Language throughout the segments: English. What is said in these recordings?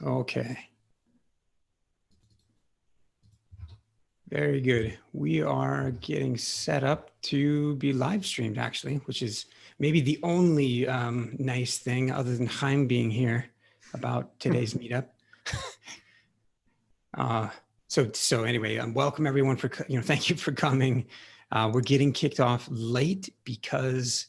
Okay. Very good. We are getting set up to be live streamed, actually, which is maybe the only nice thing other than Chaim being here about today's meetup. So anyway, welcome everyone for, thank you for coming. We're getting kicked off late because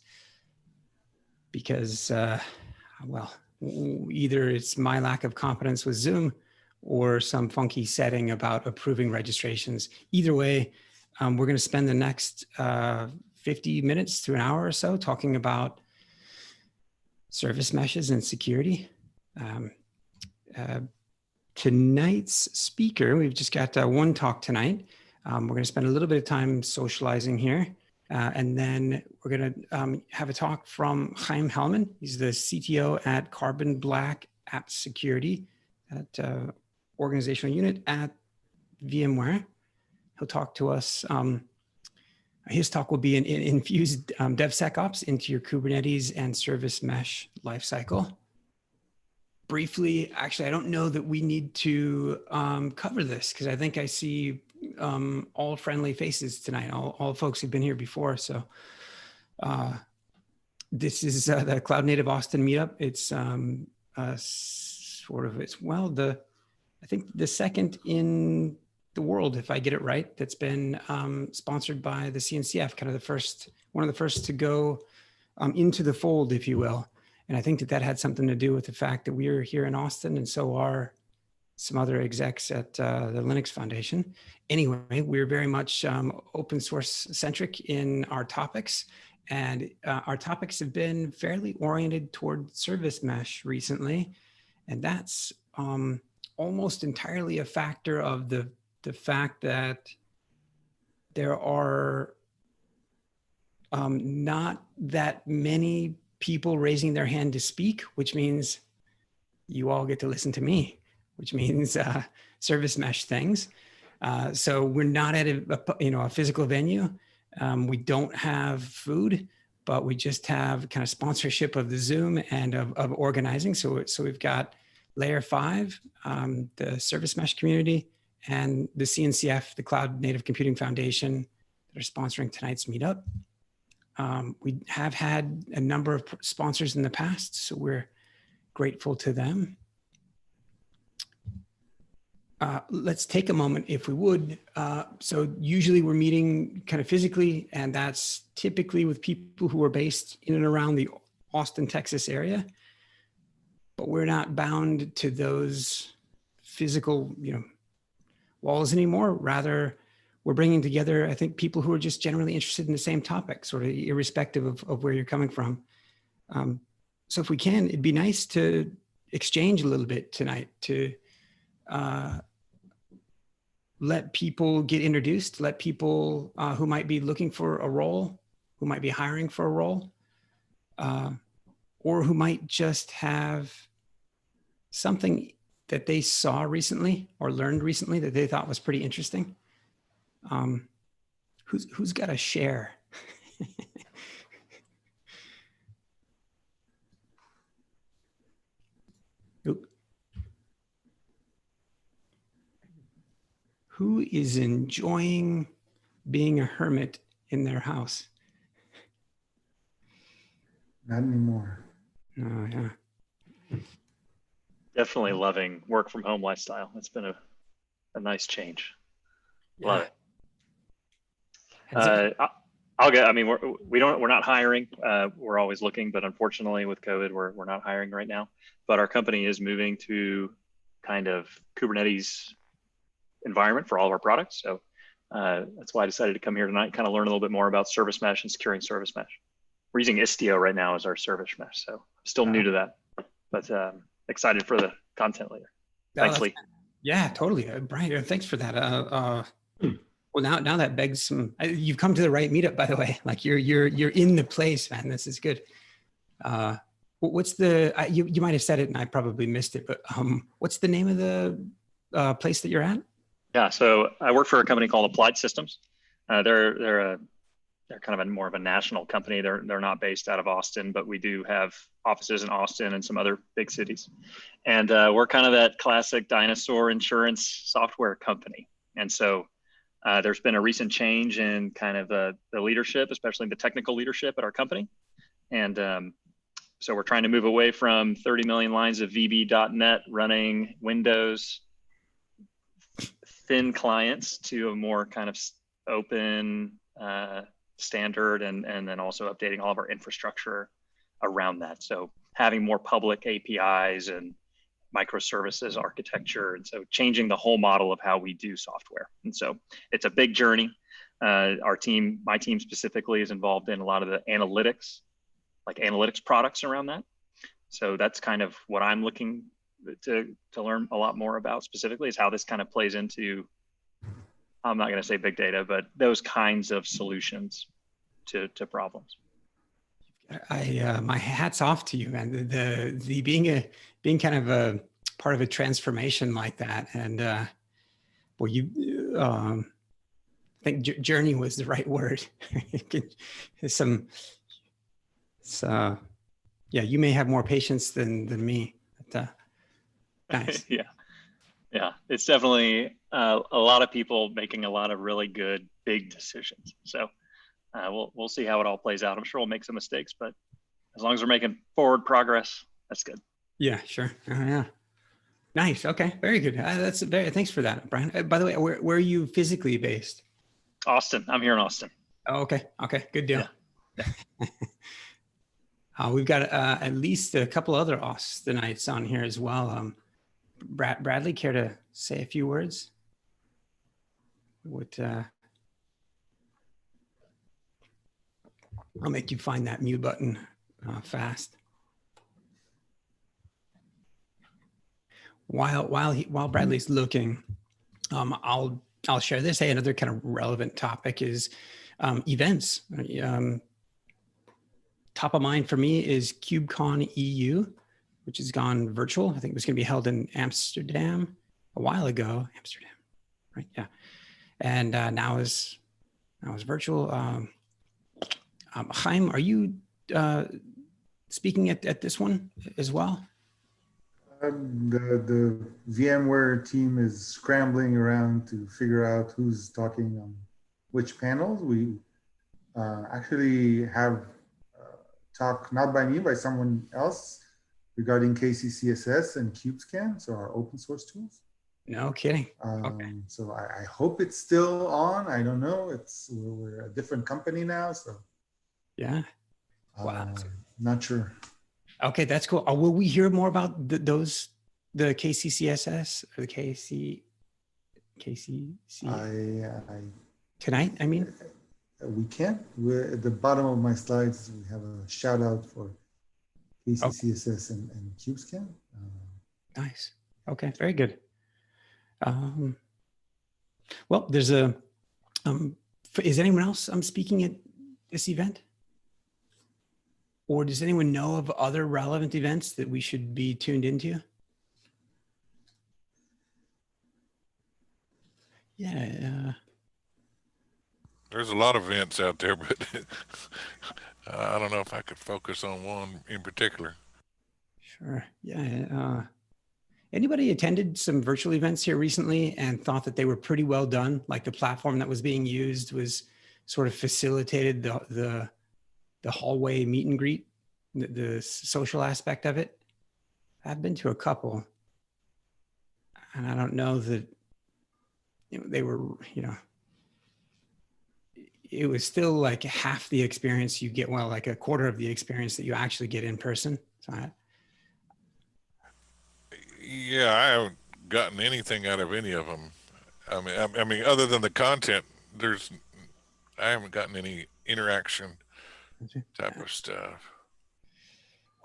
well, either it's my lack of competence with Zoom or some funky setting about approving registrations. Either way, we're going to spend the next 50 minutes to an hour or so talking about service meshes and security. Tonight's speaker, we've just got one talk tonight. We're going to spend a little bit of time socializing here. And then we're going to have a talk from Chaim Hellman. He's the CTO at Carbon Black App Security at organizational unit at VMware. He'll talk to us. His talk will be infused DevSecOps into your Kubernetes and service mesh lifecycle. Briefly, actually, I don't know that we need to cover this because I think I see all friendly faces tonight, all folks who've been here before. So this is the Cloud Native Austin meetup. It's I think the second in the world, if I get it right, that's been sponsored by the CNCF, kind of one of the first to go into the fold, if you will. And I think that had something to do with the fact that we're here in Austin, and so are some other execs at the Linux Foundation. Anyway, we're very much open source centric in our topics, and our topics have been fairly oriented toward service mesh recently, and that's almost entirely a factor of the fact that there are not that many people raising their hand to speak, which means you all get to listen to me, which means service mesh things. So we're not at a physical venue. We don't have food, but we just have kind of sponsorship of the Zoom and of organizing. So we've got Layer 5, the service mesh community, and the CNCF, the Cloud Native Computing Foundation, that are sponsoring tonight's meetup. We have had a number of sponsors in the past, so we're grateful to them. Let's take a moment, if we would. So usually we're meeting kind of physically, and that's typically with people who are based in and around the Austin, Texas area. But we're not bound to those physical, walls anymore. Rather, we're bringing together, I think, people who are just generally interested in the same topic, sort of irrespective of where you're coming from. So if we can, it'd be nice to exchange a little bit tonight, to let people get introduced, let people who might be looking for a role, who might be hiring for a role, or who might just have something that they saw recently or learned recently that they thought was pretty interesting. Who's got a share? Who is enjoying being a hermit in their house? Not anymore. Oh, yeah. Definitely loving work from home lifestyle. It's been a nice change. Yeah. Love it. We're not hiring. We're always looking, but unfortunately with COVID, we're not hiring right now. But our company is moving to kind of Kubernetes environment for all of our products. So that's why I decided to come here tonight, kind of learn a little bit more about service mesh and securing service mesh. We're using Istio right now as our service mesh, so I'm still new to that, but excited for the content later. Thanks, Lee. Yeah, totally. Brian, thanks for that. Well, now that begs some. You've come to the right meetup, by the way. Like you're in the place, man. This is good. What's the? You might have said it, and I probably missed it. But what's the name of the place that you're at? Yeah, so I work for a company called Applied Systems. They're a they're kind of more of a national company. They're not based out of Austin, but we do have offices in Austin and some other big cities. And we're kind of that classic dinosaur insurance software company. And so there's been a recent change in kind of the leadership, especially the technical leadership at our company. And so we're trying to move away from 30 million lines of VB.NET running Windows thin clients to a more kind of open standard, and then also updating all of our infrastructure around that. So having more public APIs and microservices architecture. And so changing the whole model of how we do software. And so it's a big journey. My team specifically is involved in a lot of the analytics products around that. So that's kind of what I'm looking to learn a lot more about specifically, is how this kind of plays into, I'm not going to say big data, but those kinds of solutions to problems. My hat's off to you, man. The being kind of a part of a transformation like that, and well, I think journey was the right word. Yeah, you may have more patience than me. But, nice. Yeah, it's definitely a lot of people making a lot of really good big decisions. So we'll see how it all plays out. I'm sure we'll make some mistakes, but as long as we're making forward progress, that's good. Yeah, sure. Yeah. Nice. Okay. Very good. Thanks for that, Brian. By the way, where are you physically based? Austin. I'm here in Austin. Oh, okay. Good deal. Yeah. We've got at least a couple other Austinites on here as well. Bradley, care to say a few words? I'll make you find that mute button fast. While Bradley's looking, I'll share this. Hey, another kind of relevant topic is events. Top of mind for me is KubeCon EU, which has gone virtual. I think it was going to be held in Amsterdam a while ago. Amsterdam, right? Yeah, and now is virtual. Chaim, are you speaking at this one as well? The VMware team is scrambling around to figure out who's talking on which panels. We actually have talk, not by me, by someone else, regarding KCCSS and KubeScan, so our open source tools. No kidding. Okay. So I hope it's still on. I don't know. We're a different company now, so. Yeah. Wow. Not sure. Okay, that's cool. Will we hear more about the KCCSS or the KCC tonight? I mean, we can. We're at the bottom of my slides. We have a shout out for KCCSS and KubeScan. Nice. Okay, very good. Well, there's is anyone else speaking at this event? Or does anyone know of other relevant events that we should be tuned into? Yeah. There's a lot of events out there, but I don't know if I could focus on one in particular. Sure. Yeah. Anybody attended some virtual events here recently and thought that they were pretty well done? Like the platform that was being used was sort of facilitated the hallway meet and greet, the social aspect of it. I've been to a couple, and I don't know that they were, it was still like half the experience you get, well, like a quarter of the experience that you actually get in person. So yeah, I haven't gotten anything out of any of them. I mean, other than the content, I haven't gotten any interaction type of stuff.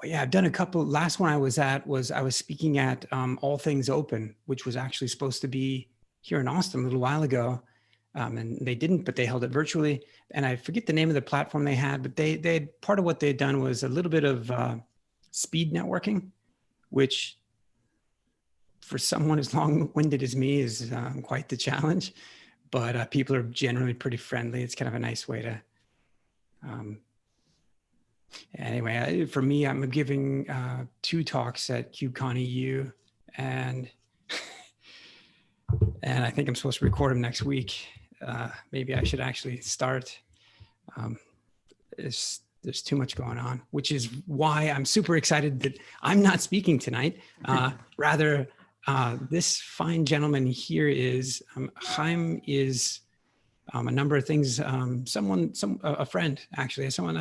Well, yeah, I've done a couple. Last one I was at I was speaking at All Things Open, which was actually supposed to be here in Austin a little while ago. And they didn't, but they held it virtually. And I forget the name of the platform they had, but they part of what they'd done was a little bit of speed networking, which for someone as long-winded as me is quite the challenge. But people are generally pretty friendly. It's kind of a nice way to Anyway, for me, I'm giving 2 talks at KubeCon EU, and I think I'm supposed to record them next week. Maybe I should actually start. There's too much going on, which is why I'm super excited that I'm not speaking tonight. Rather, this fine gentleman here is, Chaim is a number of things. A friend, actually, someone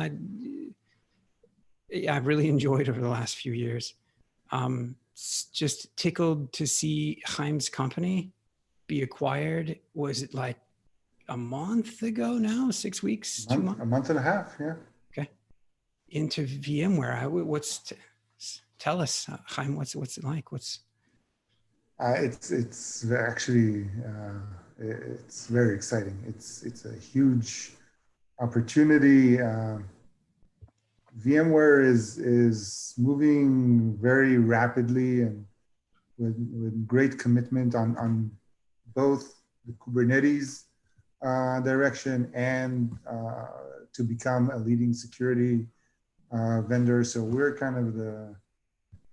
I've really enjoyed over the last few years. Just tickled to see Chaim's company be acquired. Was it like a month ago now? 6 weeks? 2 months? A month and a half, yeah. Okay. Into VMware. Tell us, Chaim, what's it like? It's actually it's very exciting. It's a huge opportunity. VMware is moving very rapidly and with great commitment on both the Kubernetes direction and to become a leading security vendor. So we're kind of the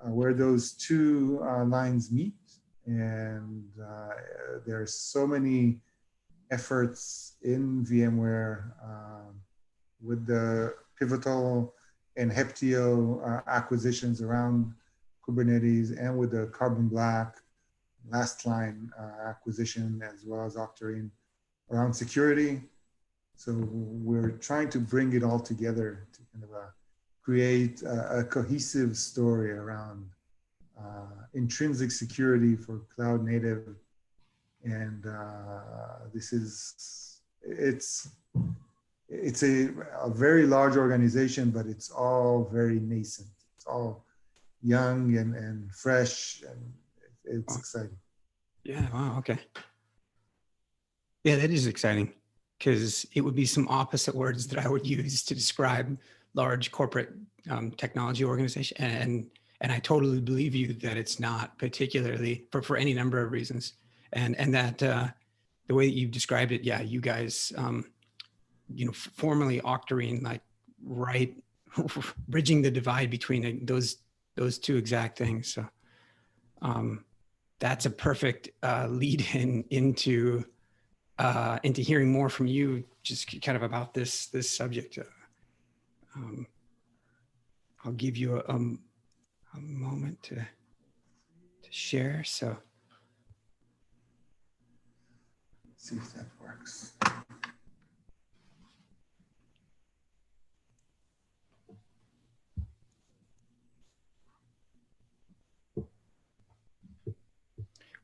where those two lines meet, and there's so many efforts in VMware with the Pivotal and Heptio acquisitions around Kubernetes, and with the Carbon Black last line acquisition, as well as Octarine around security. So we're trying to bring it all together to kind of create a cohesive story around intrinsic security for cloud native. And it's a very large organization, but it's all very nascent. It's all young and fresh, and it's exciting. Yeah, wow, okay. Yeah, that is exciting, because it would be some opposite words that I would use to describe large corporate technology organization. And I totally believe you that it's not, particularly for any number of reasons. And that the way that you've described it, yeah, you guys, formerly Octarine, like right, bridging the divide between those two exact things. So that's a perfect lead into hearing more from you, just kind of about this subject. I'll give you a moment to share. So Let's see if that works.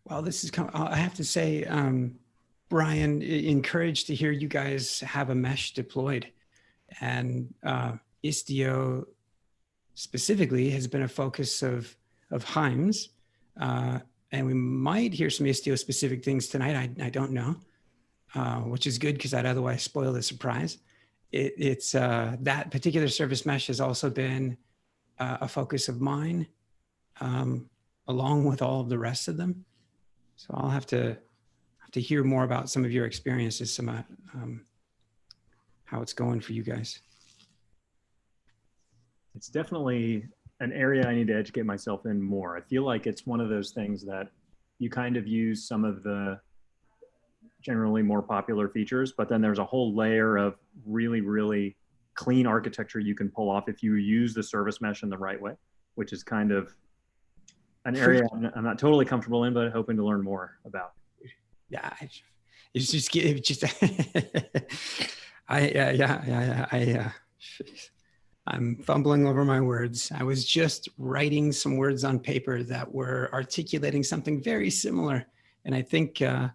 Well, this is I have to say, Brian, encouraged to hear you guys have a mesh deployed, and Istio specifically has been a focus of Chaim's, and we might hear some Istio specific things tonight. I don't know, which is good, because I'd otherwise spoil the surprise. It's that particular service mesh has also been a focus of mine, along with all of the rest of them. So I'll have to hear more about some of your experiences, how it's going for you guys. It's definitely an area I need to educate myself in more. I feel like it's one of those things that you kind of use some of the generally more popular features, but then there's a whole layer of really, really clean architecture you can pull off if you use the service mesh in the right way, which is kind of an area I'm not totally comfortable in, but hoping to learn more about. Yeah, it's just I'm fumbling over my words. I was just writing some words on paper that were articulating something very similar. And I think, as a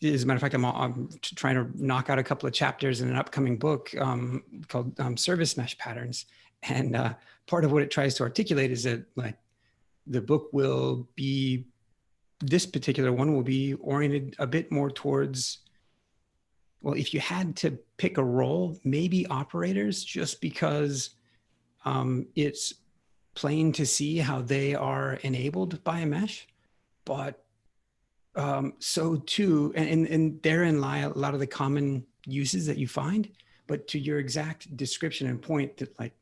matter of fact, I'm trying to knock out a couple of chapters in an upcoming book called Service Mesh Patterns. And part of what it tries to articulate is that, like, the book will be, this particular one will be oriented a bit more towards, well, if you had to pick a role, maybe operators, just because it's plain to see how they are enabled by a mesh. But so too, and therein lie a lot of the common uses that you find. but to your exact description and point that like,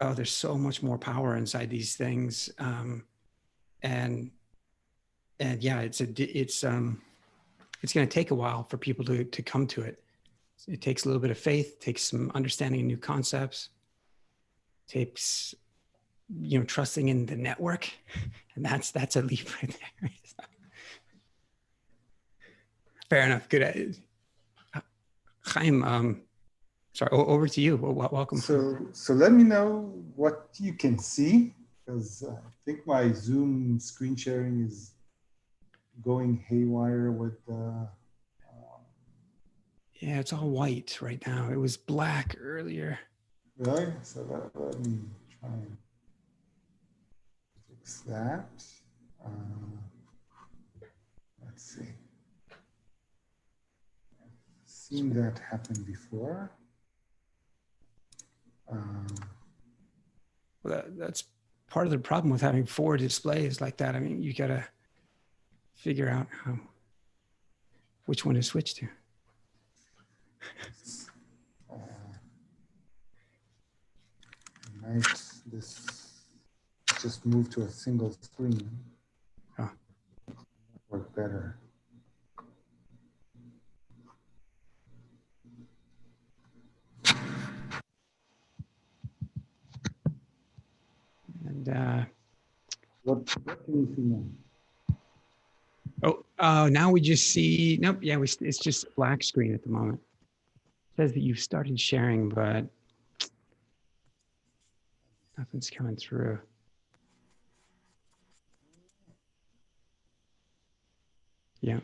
oh, there's so much more power inside these things. And yeah, it's going to take a while for people to come to it. It takes a little bit of faith, takes some understanding of new concepts, takes, trusting in the network. And that's a leap right there. Fair enough. Good. Chaim, sorry, over to you. Welcome. So let me know what you can see, because I think my Zoom screen sharing is going haywire with yeah, it's all white right now. It was black earlier. really? So let me try and fix that. Let's see. I've seen that happen before. Well, that's part of the problem with having 4 displays like that. I mean, you got to figure out which one to switch to. Might this just move to a single screen? Oh. Work better. And What can you see now? now we just see, nope, yeah, it's just a black screen at the moment. It says that you've started sharing, but nothing's coming through. Yeah.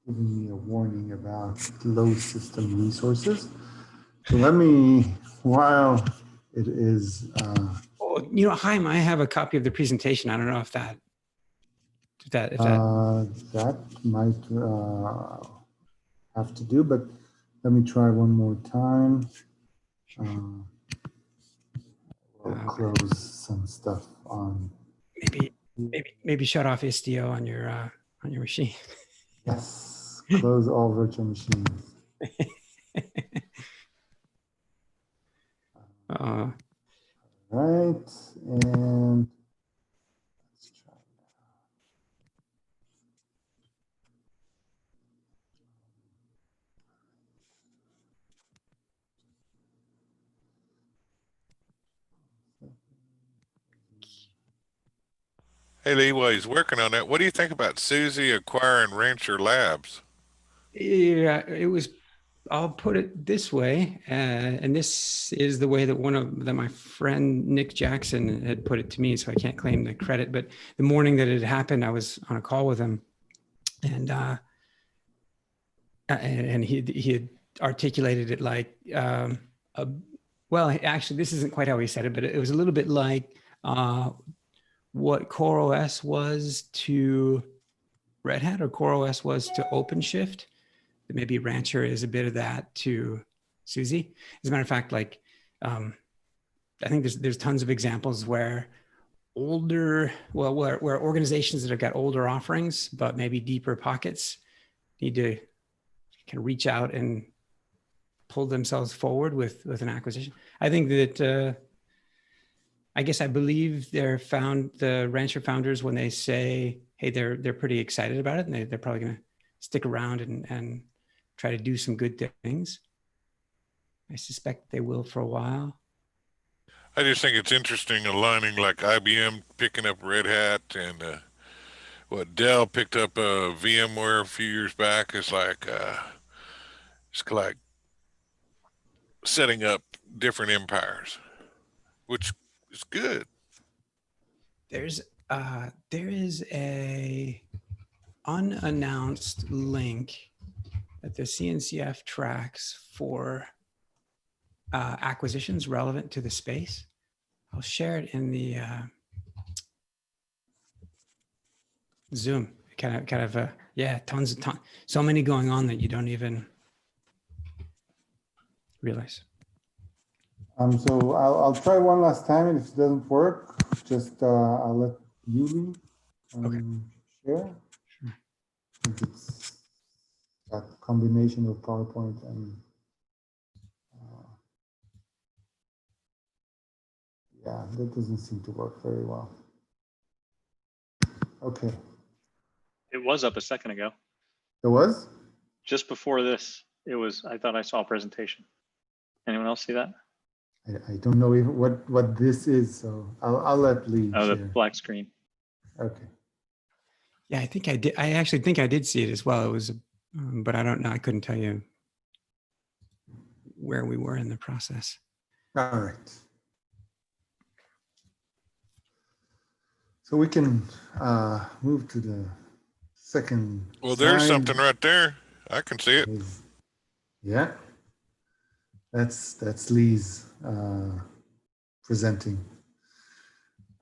Giving me a warning about low system resources. So let me, while it is. Chaim, I have a copy of the presentation. I don't know if that. That might have to do, but let me try one more time. We'll close some stuff on. Maybe shut off Istio on your machine. Yes, close all virtual machines. Right, and let's try Hey, Lee, while he's working on that, what do you think about Susie acquiring Rancher Labs? Yeah, it was. I'll put it this way, and this is the way that my friend Nick Jackson had put it to me, so I can't claim the credit. But the morning that it happened, I was on a call with him, and he had articulated it like, well, actually, this isn't quite how he said it, but it was a little bit like what CoreOS was to Red Hat or CoreOS was to OpenShift. Maybe Rancher is a bit of that to Susie. As a matter of fact, like I think there's tons of examples where where organizations that have got older offerings but maybe deeper pockets need to kind of reach out and pull themselves forward with an acquisition. I think that I believe the Rancher founders, when they say, hey, they're pretty excited about it, and they're probably going to stick around and try to do some good things. I suspect they will for a while. I just think it's interesting aligning like IBM picking up Red Hat and what Dell picked up VMware a few years back. It's like setting up different empires, which is good. There is a unannounced link that the CNCF tracks for acquisitions relevant to the space. I'll share it in the Zoom. Kind of tons, so many going on that you don't even realize. So I'll try one last time, and if it doesn't work, just I'll let you share. Sure. that combination of PowerPoint and yeah, that doesn't seem to work very well. Okay. It was up a second ago. There was? Just before this, it was, I thought I saw a presentation. Anyone else see that? I don't know even what this is, so I'll let Lee Oh, the share. black screen. Okay. Yeah, I think I did. I actually think I did see it as well. It was, but I don't know. I couldn't tell you where we were in the process. All right. So we can move to the second. Well, there's slide. something right there. I can see it. Yeah. That's Lee's presenting.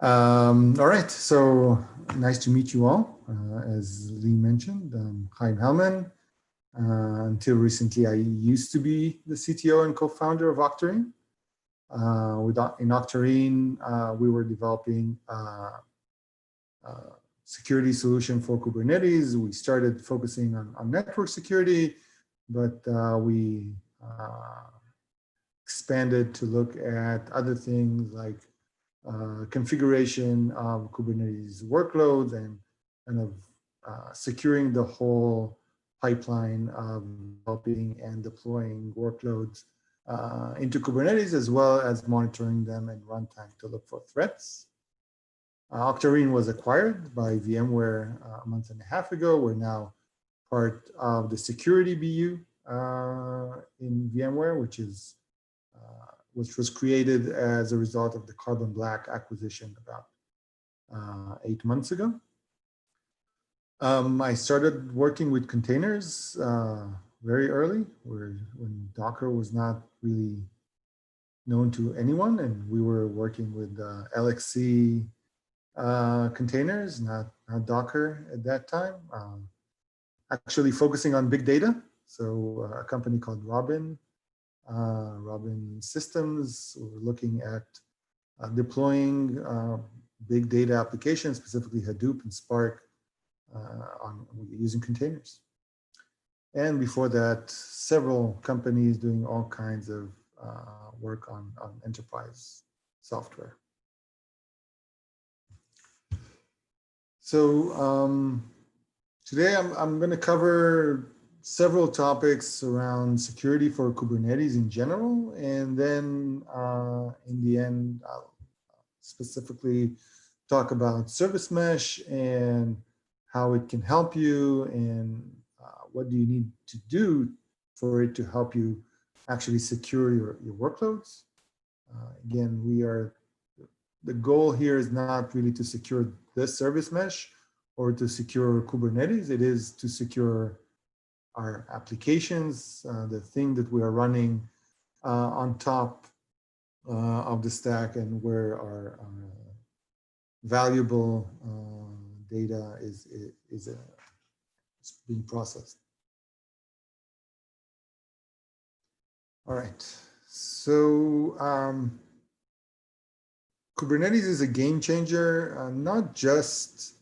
All right, so nice to meet you all. As Lee mentioned, I'm Chaim Hellman. Until recently, I used to be the CTO and co-founder of Octarine. In Octarine, we were developing security solution for Kubernetes. We started focusing on network security, but we expanded to look at other things like configuration of Kubernetes workloads and kind of securing the whole pipeline of developing and deploying workloads into Kubernetes, as well as monitoring them in runtime to look for threats. Octarine was acquired by VMware a month and a half ago. We're now part of the security BU in VMware, which was created as a result of the Carbon Black acquisition about 8 months ago. I started working with containers very early, when Docker was not really known to anyone, and we were working with LXC containers, not Docker at that time. Actually focusing on big data. So a company called Robin Systems, we're looking at deploying big data applications, specifically Hadoop and Spark, using containers. And before that, several companies doing all kinds of work on enterprise software. So today I'm going to cover several topics around security for Kubernetes in general, and then in the end, I'll specifically talk about service mesh and how it can help you, and what do you need to do for it to help you actually secure your workloads. Again, the goal here is not really to secure this service mesh or to secure Kubernetes. It is to secure our applications, the thing that we are running on top of the stack, and where our valuable data is being processed. All right, so Kubernetes is a game changer, not just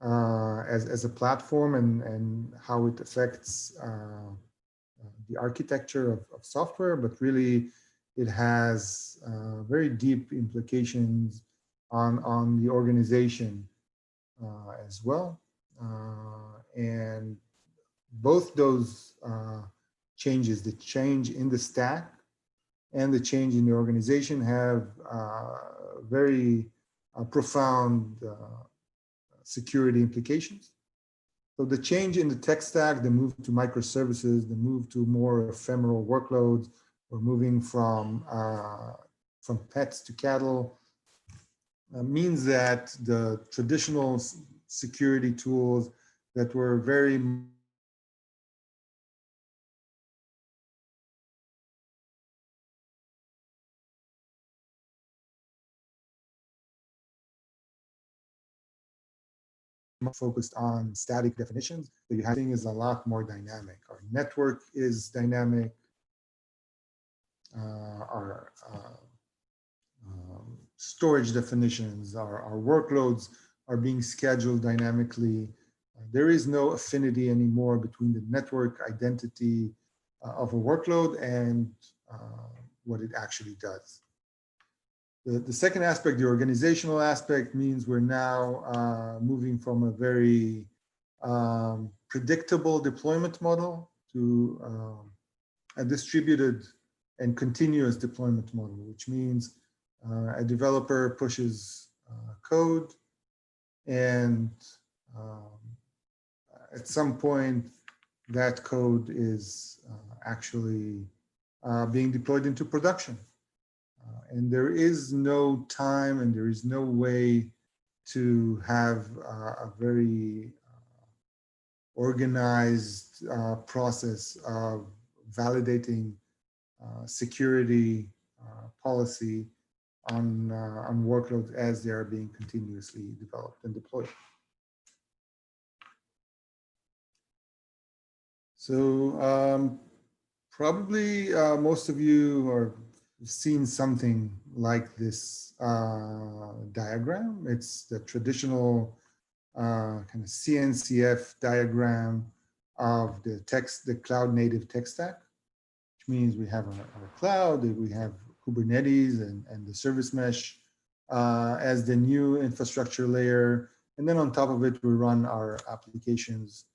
as a platform and how it affects the architecture of software, but really it has very deep implications on the organization as well. And both those changes, the change in the stack and the change in the organization, have very profound security implications. So the change in the tech stack, the move to microservices, the move to more ephemeral workloads, we're moving from pets to cattle, means that the traditional security tools that were very focused on static definitions, that you have is a lot more dynamic. Our network is dynamic. Our storage definitions, our workloads are being scheduled dynamically. there is no affinity anymore between the network identity of a workload and what it actually does. The second aspect, the organizational aspect, means we're now moving from a very predictable deployment model to a distributed and continuous deployment model, which means a developer pushes code, and at some point that code is actually being deployed into production. And there is no time and there is no way to have a very organized process of validating security policy on workloads as they are being continuously developed and deployed. So probably most of you are seen something like this diagram. It's the traditional kind of CNCF diagram of the cloud native tech stack, which means we have our cloud, we have Kubernetes and the service mesh as the new infrastructure layer. And then on top of it, we run our applications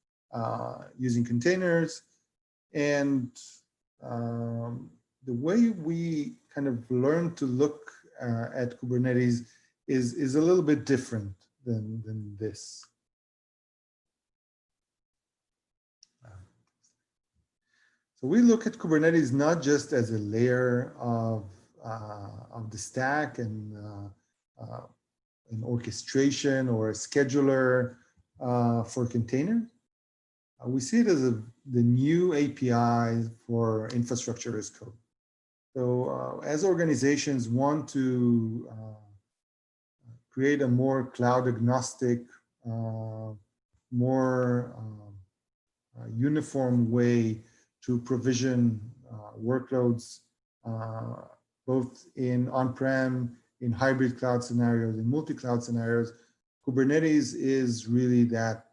using containers. And the way we kind of learn to look at Kubernetes is a little bit different than this. So we look at Kubernetes not just as a layer of the stack and an orchestration or a scheduler for containers. We see it as the new API for infrastructure as code. So as organizations want to create a more cloud agnostic, more uniform way to provision workloads, both in on-prem, in hybrid cloud scenarios, in multi-cloud scenarios, Kubernetes is really that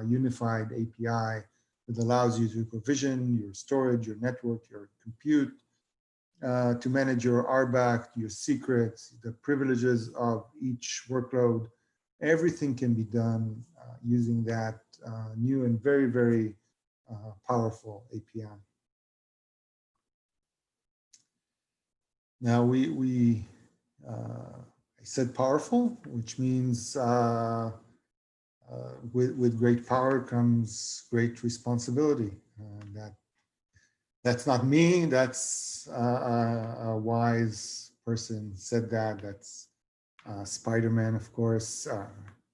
unified API that allows you to provision your storage, your network, your compute, to manage your RBAC, your secrets, the privileges of each workload. Everything can be done using that new and very, very powerful API. Now I said powerful, which means with great power comes great responsibility. That's not me, that's a wise person said that. That's SpiderMan, of course,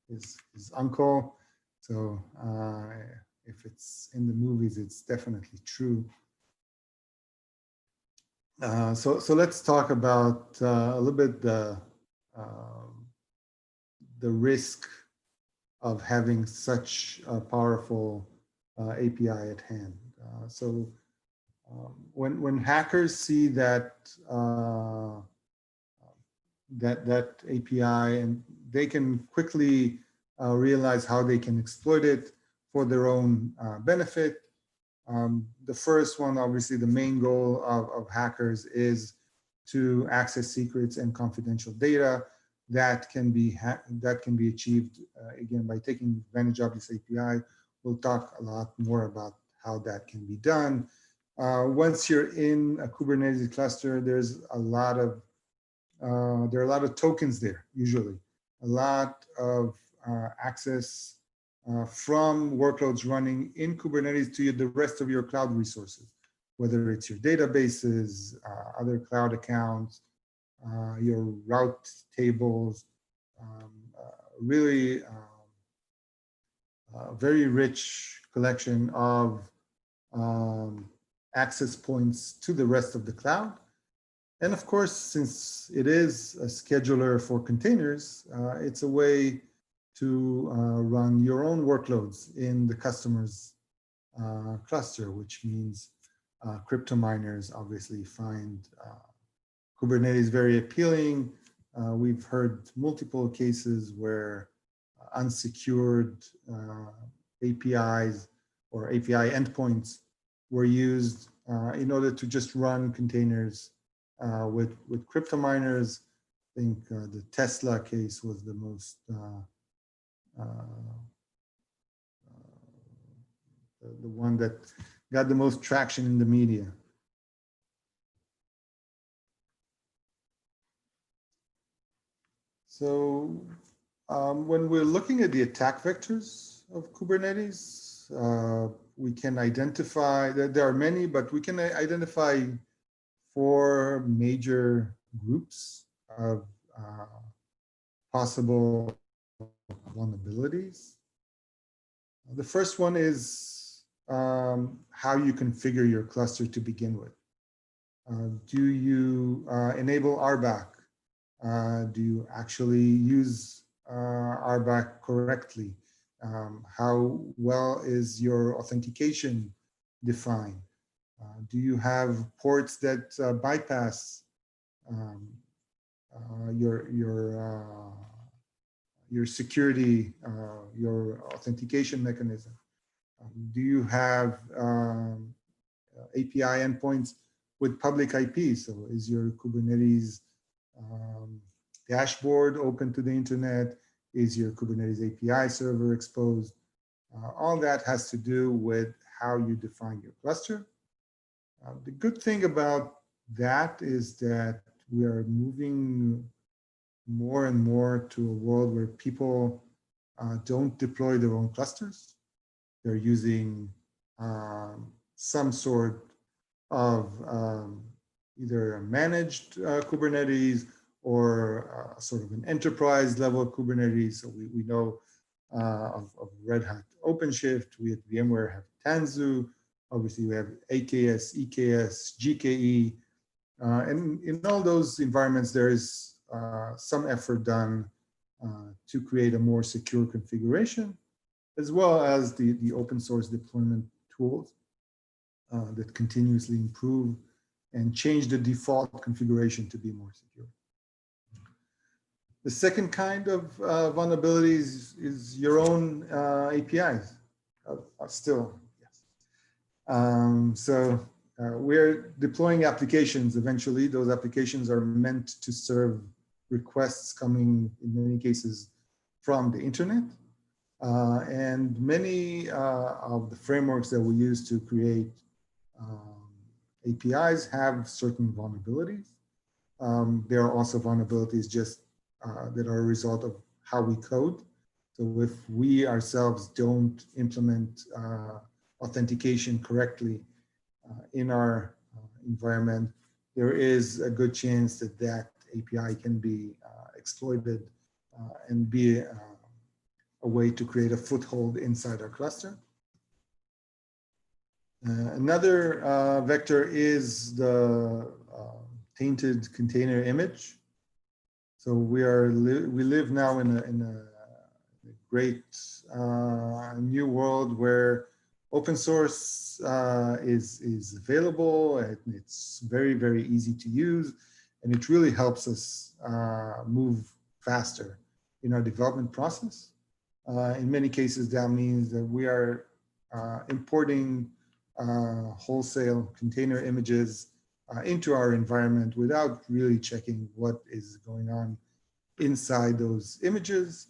his uncle. So if it's in the movies, it's definitely true. So let's talk about a little bit the risk of having such a powerful API at hand. When hackers see that that API, and they can quickly realize how they can exploit it for their own benefit. The first one, obviously, the main goal of hackers is to access secrets and confidential data that can be achieved again by taking advantage of this API. We'll talk a lot more about how that can be done. Once you're in a Kubernetes cluster, there's a lot of there are a lot of tokens there. Usually, a lot of access from workloads running in Kubernetes to the rest of your cloud resources, whether it's your databases, other cloud accounts, your route tables, really very rich collection of access points to the rest of the cloud. And of course, since it is a scheduler for containers, it's a way to run your own workloads in the customer's cluster, which means crypto miners obviously find Kubernetes very appealing. We've heard multiple cases where unsecured APIs or API endpoints were used in order to just run containers with crypto miners. I think the Tesla case was the most the one that got the most traction in the media. So when we're looking at the attack vectors of Kubernetes, we can identify that there are many, but we can identify 4 major groups of possible vulnerabilities. The first one is how you configure your cluster to begin with. Do you enable RBAC? Do you actually use RBAC correctly? How well is your authentication defined? Do you have ports that bypass your security, your authentication mechanism? Do you have API endpoints with public IP? So is your Kubernetes dashboard open to the internet? Is your Kubernetes API server exposed? All that has to do with how you define your cluster. The good thing about that is that we are moving more and more to a world where people don't deploy their own clusters. They're using some sort of either a managed Kubernetes or sort of an enterprise level Kubernetes. So we know of Red Hat OpenShift. We at VMware have Tanzu. Obviously, we have AKS, EKS, GKE. And in all those environments, there is some effort done to create a more secure configuration, as well as the open source deployment tools that continuously improve and change the default configuration to be more secure. The second kind of vulnerabilities is your own APIs. Still, yes. We're deploying applications eventually. Those applications are meant to serve requests coming, in many cases, from the internet. And many of the frameworks that we use to create APIs have certain vulnerabilities. There are also vulnerabilities just that are a result of how we code. So if we ourselves don't implement authentication correctly in our environment, there is a good chance that that API can be exploited and be a way to create a foothold inside our cluster. Another vector is the tainted container image. So we live now in a great new world where open source is available, and it's very, very easy to use, and it really helps us move faster in our development process. In many cases, that means that we are importing wholesale container images into our environment without really checking what is going on inside those images.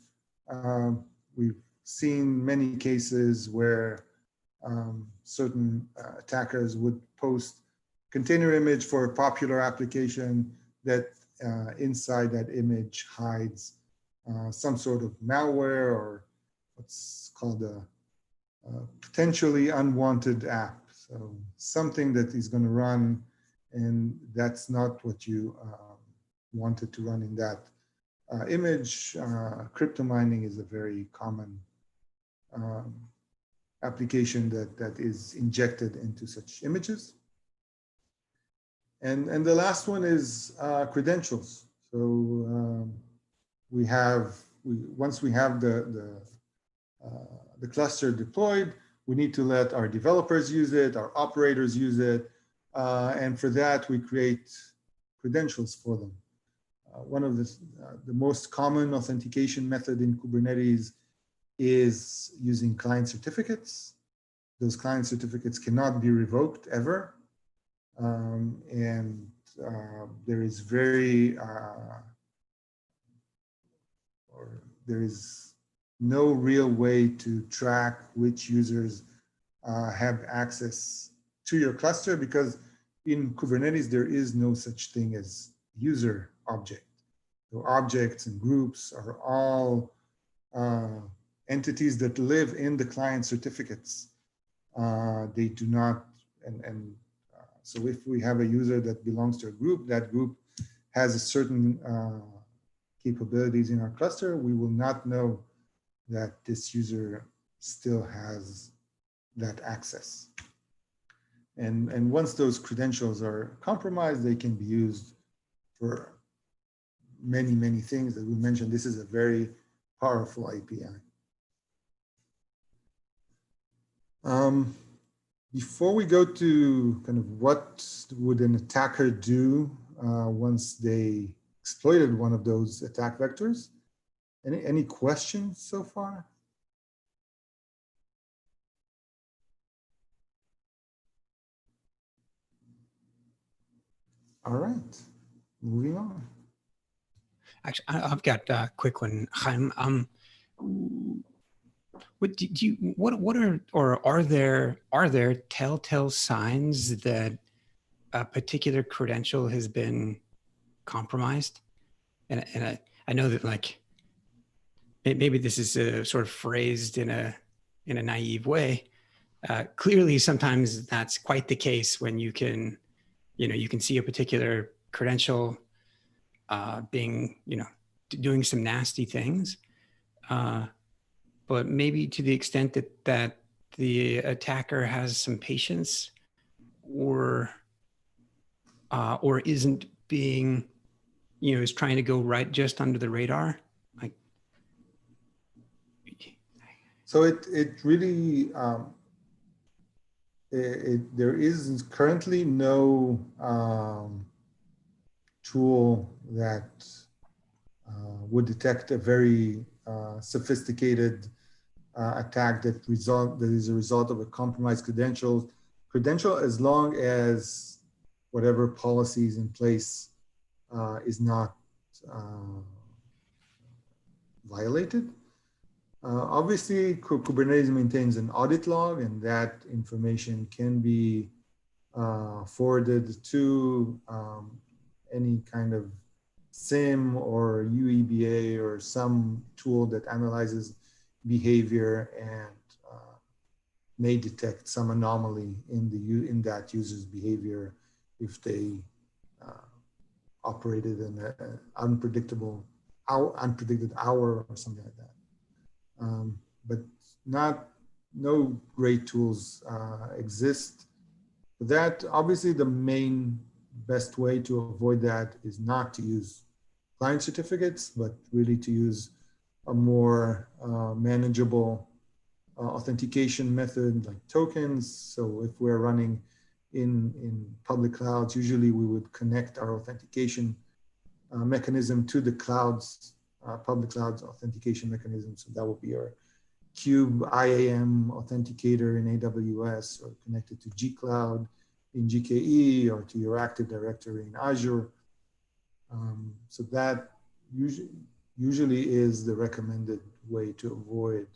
We've seen many cases where certain attackers would post container image for a popular application that inside that image hides some sort of malware or what's called a potentially unwanted app. So something that is going to run, and that's not what you wanted to run in that image. Crypto mining is a very common application that is injected into such images. And the last one is credentials. So once we have the cluster deployed, we need to let our developers use it, our operators use it, and for that we create credentials for them. One of the most common authentication method in Kubernetes is using client certificates. Those client certificates cannot be revoked ever. And there is there is no real way to track which users have access to your cluster, because in Kubernetes, there is no such thing as user object. So objects and groups are all entities that live in the client certificates. They do not, so if we have a user that belongs to a group, that group has a certain capabilities in our cluster, we will not know that this user still has that access. And once those credentials are compromised, they can be used for many, many things that we mentioned. This is a very powerful API. Before we go to kind of what would an attacker do once they exploited one of those attack vectors, any questions so far? All right, moving on. Actually, I've got a quick one, Chaim. Are there telltale signs that a particular credential has been compromised? And I know that, like, maybe this is sort of phrased in a naive way. Clearly, sometimes that's quite the case when you can see a particular credential being, doing some nasty things. But maybe to the extent that the attacker has some patience, or isn't being, is trying to go right just under the radar. Like, so it really there is currently no tool that would detect a very sophisticated attack that is a result of a compromised credential, as long as whatever policy is in place is not violated. Obviously, Kubernetes maintains an audit log, and that information can be forwarded to any kind of SIM or UEBA or some tool that analyzes behavior and may detect some anomaly in that user's behavior if they operated in an unpredicted hour or something like that. But no great tools exist. That, obviously, the main best way to avoid that is not to use client certificates, but really to use a more manageable authentication method like tokens. So if we're running in public clouds, usually we would connect our authentication mechanism to the clouds, public clouds authentication mechanism. So that will be our Cube IAM authenticator in AWS, or connected to G-Cloud in GKE, or to your Active Directory in Azure. So that usually is the recommended way to avoid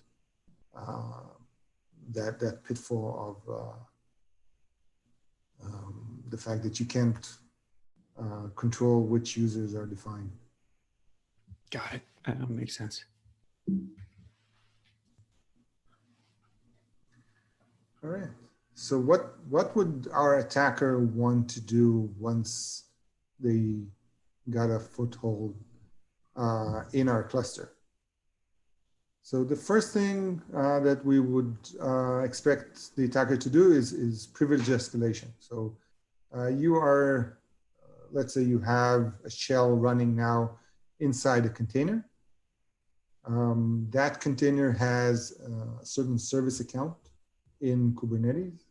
that pitfall of the fact that you can't control which users are defined. Got it. That makes sense. All right. So what would our attacker want to do once they got a foothold in our cluster? So the first thing that we would expect the attacker to do is privilege escalation. So you are, let's say you have a shell running now inside a container. That container has a certain service account in Kubernetes,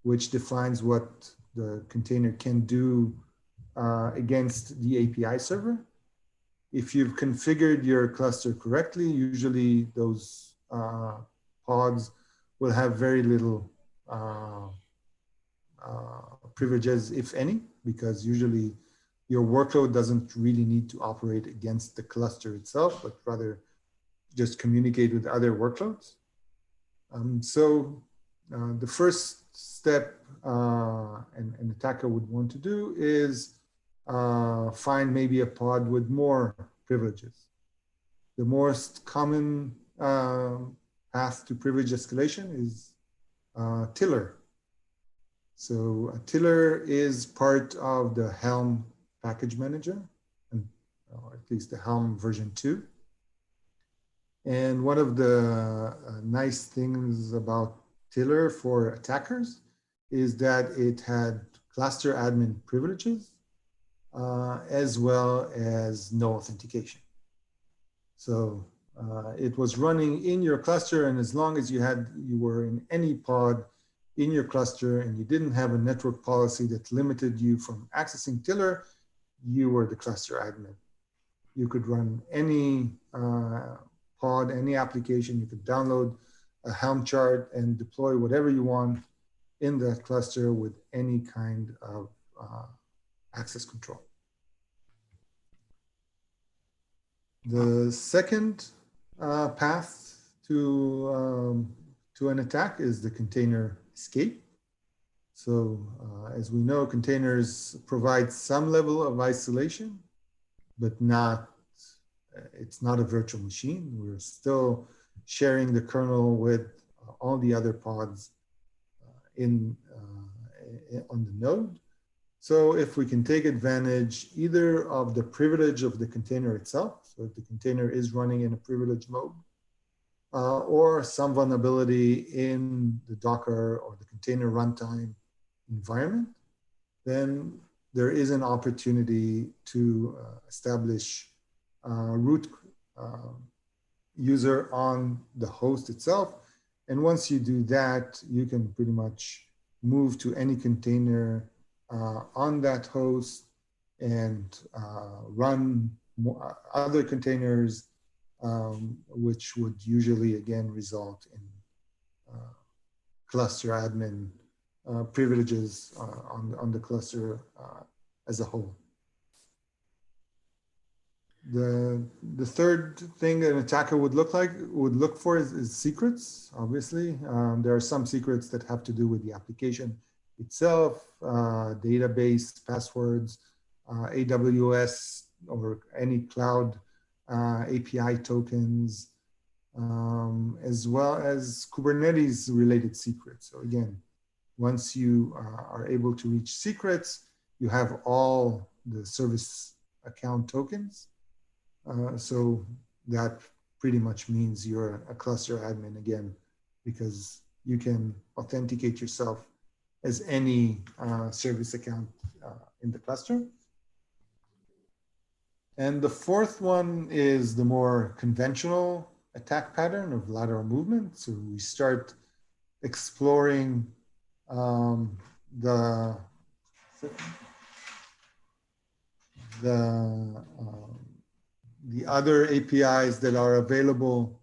which defines what the container can do against the API server. If you've configured your cluster correctly, usually those pods will have very little privileges, if any, because usually your workload doesn't really need to operate against the cluster itself, but rather just communicate with other workloads. The first step an attacker would want to do is find maybe a pod with more privileges. The most common path to privilege escalation is Tiller. So Tiller is part of the Helm package manager, and at least the Helm version 2. And one of the nice things about Tiller for attackers is that it had cluster admin privileges as well as no authentication. So it was running in your cluster, and as long as you were in any pod in your cluster and you didn't have a network policy that limited you from accessing Tiller, you were the cluster admin. You could run any pod, any application. You could download a Helm chart and deploy whatever you want in that cluster with any kind of access control. The second path to an attack is the container escape. So as we know, containers provide some level of isolation, but it's not a virtual machine. We're still sharing the kernel with all the other pods on the node. So if we can take advantage either of the privilege of the container itself, so if the container is running in a privileged mode, or some vulnerability in the Docker or the container runtime environment, then there is an opportunity to establish root user on the host itself. And once you do that, you can pretty much move to any container on that host and run other containers, which would usually, again, result in cluster admin privileges on the cluster as a whole. The third thing an attacker would look for is secrets. Obviously, there are some secrets that have to do with the application itself, database passwords, AWS or any cloud API tokens, as well as Kubernetes related secrets. So again, once you are able to reach secrets, you have all the service account tokens. So that pretty much means you're a cluster admin again, because you can authenticate yourself as any service account in the cluster. And the fourth one is the more conventional attack pattern of lateral movement. So we start exploring the other APIs that are available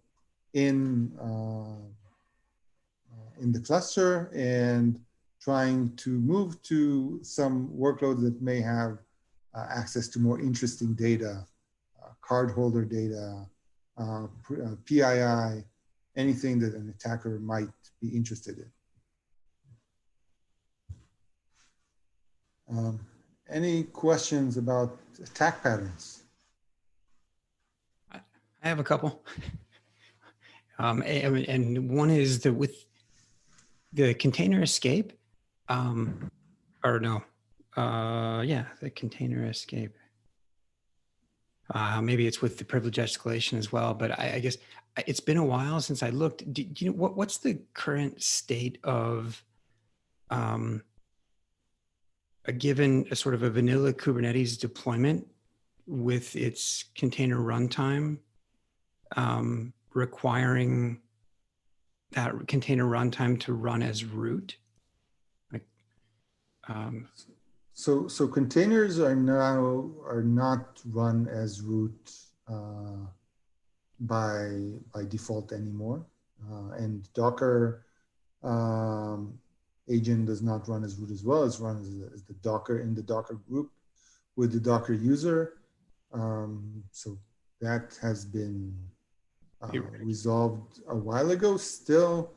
in the cluster and trying to move to some workloads that may have access to more interesting data, cardholder data, PII, anything that an attacker might be interested in. Any questions about attack patterns? I have a couple. And one is that with the container escape, the container escape. Maybe it's with the privilege escalation as well, but I guess it's been a while since I looked. Do you know what's the current state of a sort of a vanilla Kubernetes deployment with its container runtime requiring that container runtime to run as root? So containers are not run as root by default anymore. and Docker agent does not run as root as well. It's run as the Docker in the Docker group with the Docker user. So that has been resolved a while ago. Still,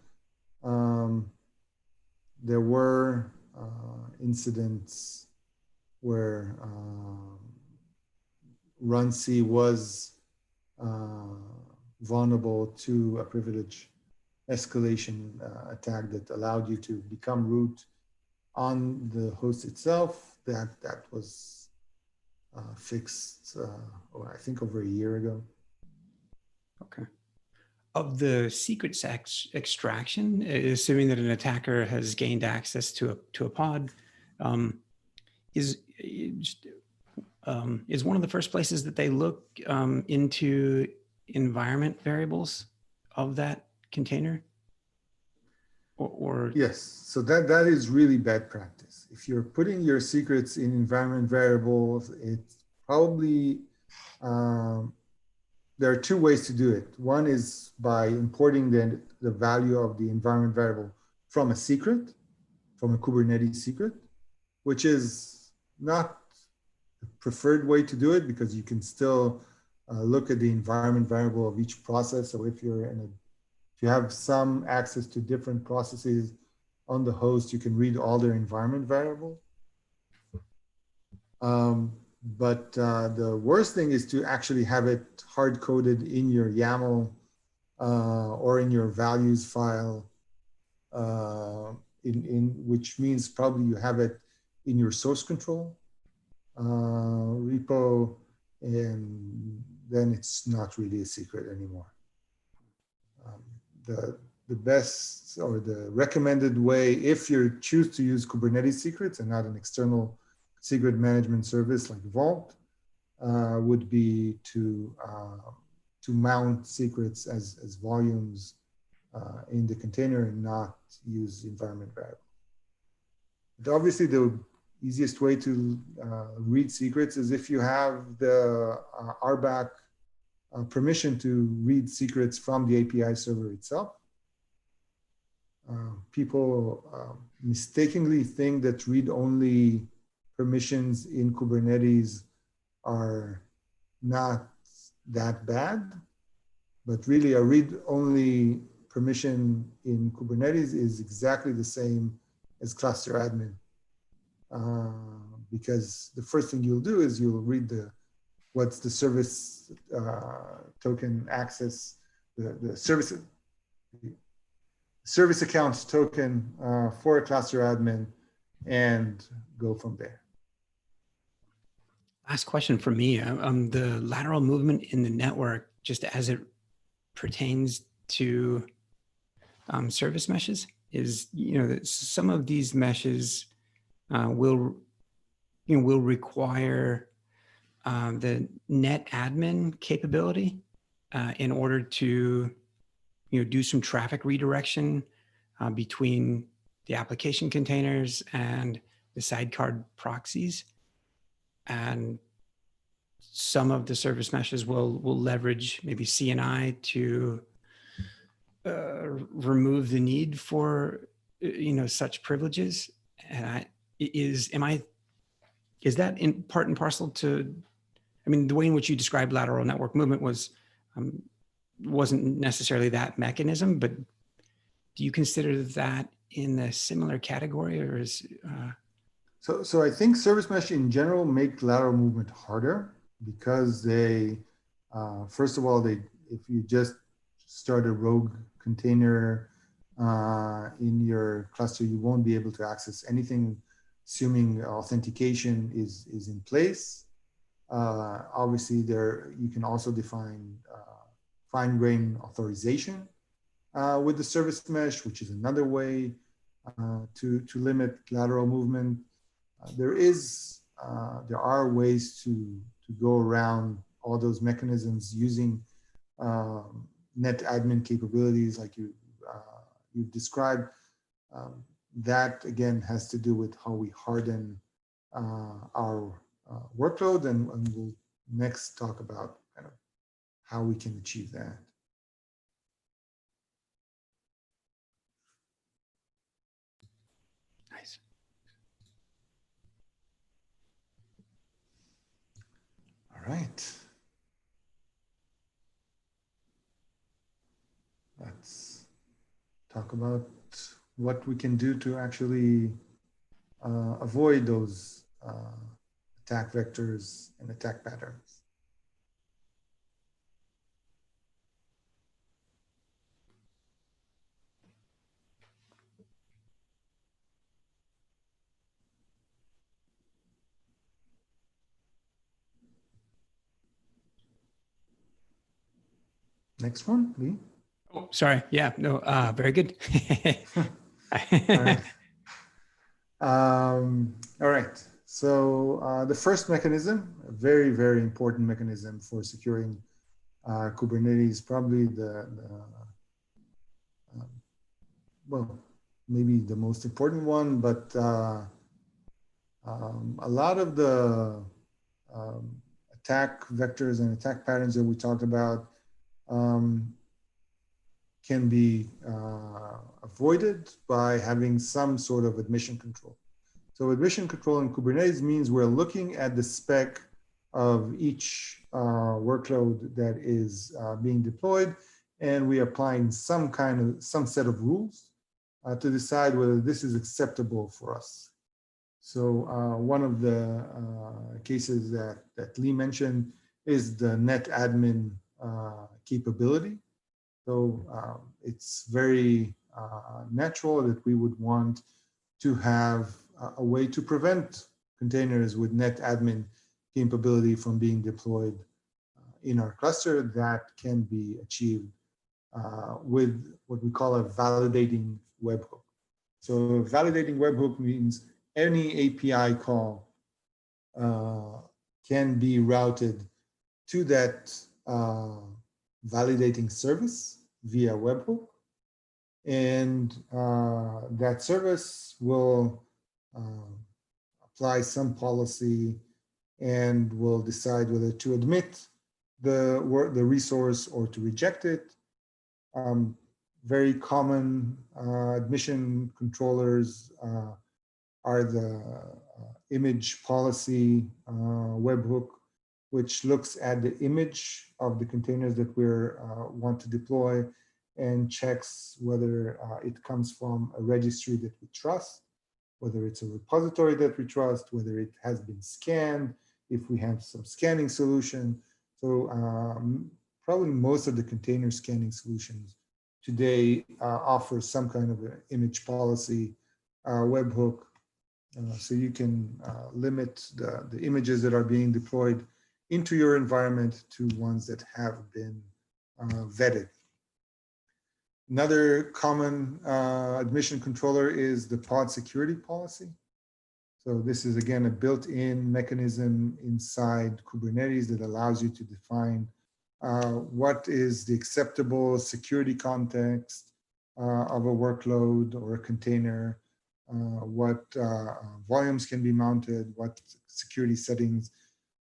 there were incidents where runC was vulnerable to a privilege escalation attack that allowed you to become root on the host itself. That was fixed, I think over a year ago. Okay. Of the secrets extraction, assuming that an attacker has gained access to a pod, is one of the first places that they look into environment variables of that container? Or yes, so that is really bad practice. If you're putting your secrets in environment variables, it's probably there are two ways to do it. One is by importing the value of the environment variable from a secret, from a Kubernetes secret, which is not the preferred way to do it because you can still look at the environment variable of each process. So if you have some access to different processes on the host, you can read all their environment variable. But the worst thing is to actually have it hard-coded in your YAML or in your values file, which means probably you have it in your source control repo, and then it's not really a secret anymore. The best or the recommended way, if you choose to use Kubernetes secrets and not an external secret management service like Vault, would be to mount secrets as volumes in the container and not use environment variable. But obviously, the easiest way to read secrets is if you have the RBAC permission to read secrets from the API server itself. People mistakenly think that read-only permissions in Kubernetes are not that bad, but really a read-only permission in Kubernetes is exactly the same as cluster admin. Because the first thing you'll do is you'll read what's the service token access, the service account token for a cluster admin, and go from there. Last question from me. The lateral movement in the network, just as it pertains to service meshes, is that some of these meshes will require the net admin capability in order to do some traffic redirection between the application containers and the sidecar proxies. And some of the service meshes will leverage maybe CNI to remove the need for such privileges. And is that in part and parcel to? I mean, the way in which you described lateral network movement wasn't necessarily that mechanism, but do you consider that in a similar category, or is? So I think service mesh in general make lateral movement harder because they, first of all, if you just start a rogue container in your cluster, you won't be able to access anything, assuming authentication is in place. Obviously, you can also define fine-grained authorization with the service mesh, which is another way to limit lateral movement. There are ways to go around all those mechanisms using net admin capabilities like you've described. That again has to do with how we harden our workload, and we'll next talk about kind of how we can achieve that. right. Let's talk about what we can do to actually avoid those attack vectors and attack patterns. Next one, Lee. Oh, sorry. Yeah, no, very good. All right. All right. So the first mechanism, a very, very important mechanism for securing Kubernetes, probably well, maybe the most important one, but a lot of the attack vectors and attack patterns that we talked about can be avoided by having some sort of admission control. So admission control in Kubernetes means we're looking at the spec of each workload that is being deployed, and we are applying some set of rules to decide whether this is acceptable for us. So one of the cases that Lee mentioned is the netadmin capability. So it's very natural that we would want to have a way to prevent containers with netadmin capability from being deployed in our cluster. That can be achieved with what we call a validating webhook. So validating webhook means any API call can be routed to that validating service via webhook, and that service will apply some policy and will decide whether to admit the resource or to reject it. Very common admission controllers are the image policy webhook, which looks at the image of the containers that we want to deploy and checks whether it comes from a registry that we trust, whether it's a repository that we trust, whether it has been scanned, if we have some scanning solution. So probably most of the container scanning solutions today offer some kind of an image policy webhook. So you can limit the images that are being deployed into your environment to ones that have been vetted. Another common admission controller is the pod security policy. So this is, again, a built-in mechanism inside Kubernetes that allows you to define what is the acceptable security context of a workload or a container, what volumes can be mounted, what security settings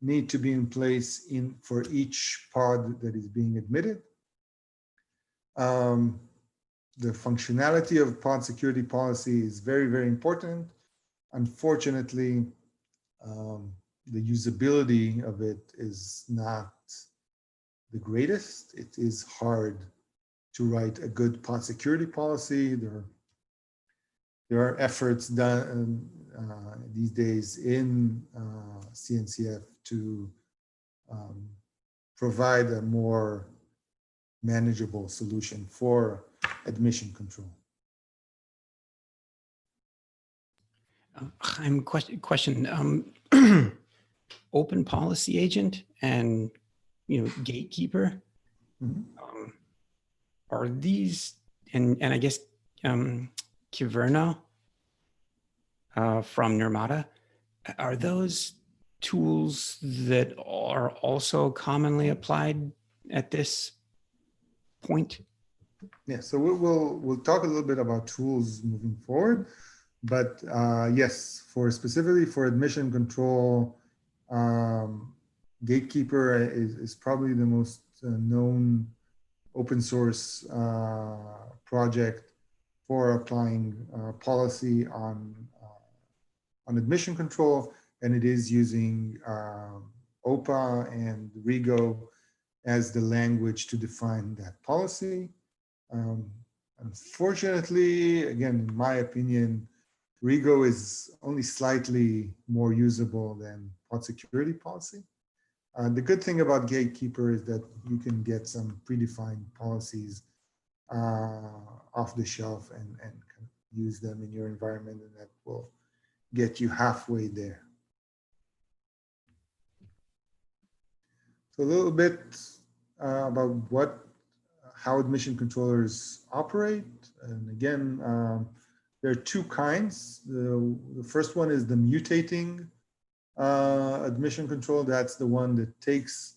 need to be in place for each pod that is being admitted. The functionality of pod security policy is very, very important. Unfortunately, the usability of it is not the greatest. It is hard to write a good pod security policy. There are efforts done these days in CNCF to provide a more manageable solution for admission control. Question. Open policy agent and gatekeeper. Mm-hmm. Are these and I guess Kyverno from Nirmata, are those tools that are also commonly applied at this point? Yeah, so we'll talk a little bit about tools moving forward, but yes, specifically for admission control, Gatekeeper is probably the most known open source project for applying policy on admission control, and it is using OPA and Rego as the language to define that policy. Unfortunately, again, in my opinion, Rego is only slightly more usable than pod security policy. The good thing about Gatekeeper is that you can get some predefined policies off the shelf and use them in your environment, and that will get you halfway there. So a little bit about how admission controllers operate. And again, there are two kinds. The first one is the mutating admission control. That's the one that takes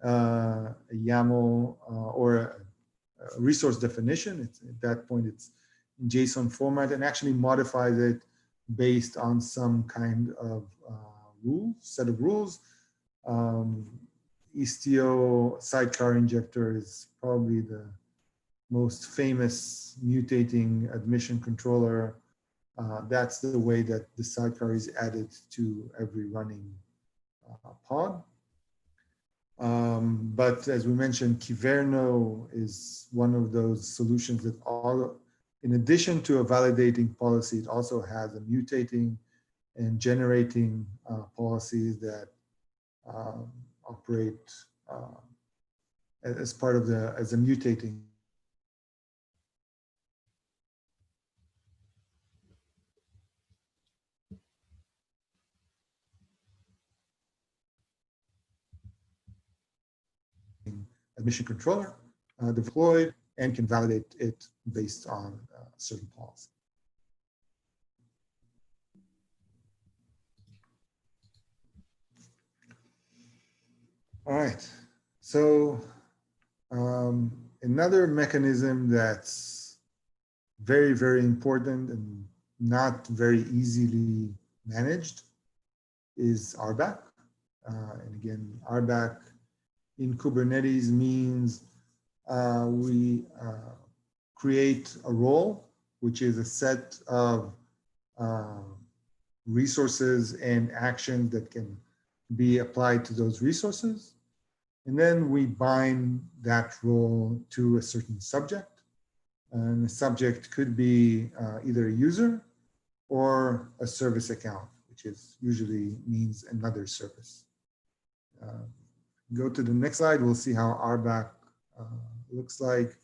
a YAML or a resource definition. At that point, it's in JSON format and actually modifies it based on some kind of set of rules. Istio sidecar injector is probably the most famous mutating admission controller. That's the way that the sidecar is added to every running pod. But as we mentioned, Kyverno is one of those solutions that in addition to a validating policy, it also has a mutating and generating policies that operate as part of as a mutating. Admission controller deployed and can validate it based on certain policy. All right, so another mechanism that's very, very important and not very easily managed is RBAC. And again, RBAC in Kubernetes means we create a role, which is a set of resources and actions that can be applied to those resources. And then we bind that role to a certain subject. And the subject could be either a user or a service account, which usually means another service. Go to the next slide, we'll see how RBAC looks like.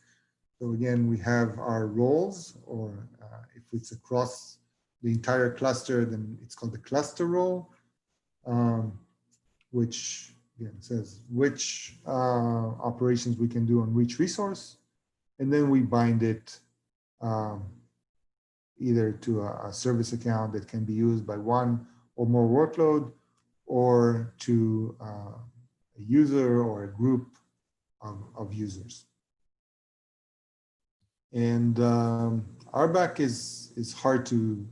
So again, we have our roles, or if it's across the entire cluster, then it's called the cluster role, which again says which operations we can do on which resource. And then we bind it either to a service account that can be used by one or more workload, or to a user or a group of users. And RBAC is hard to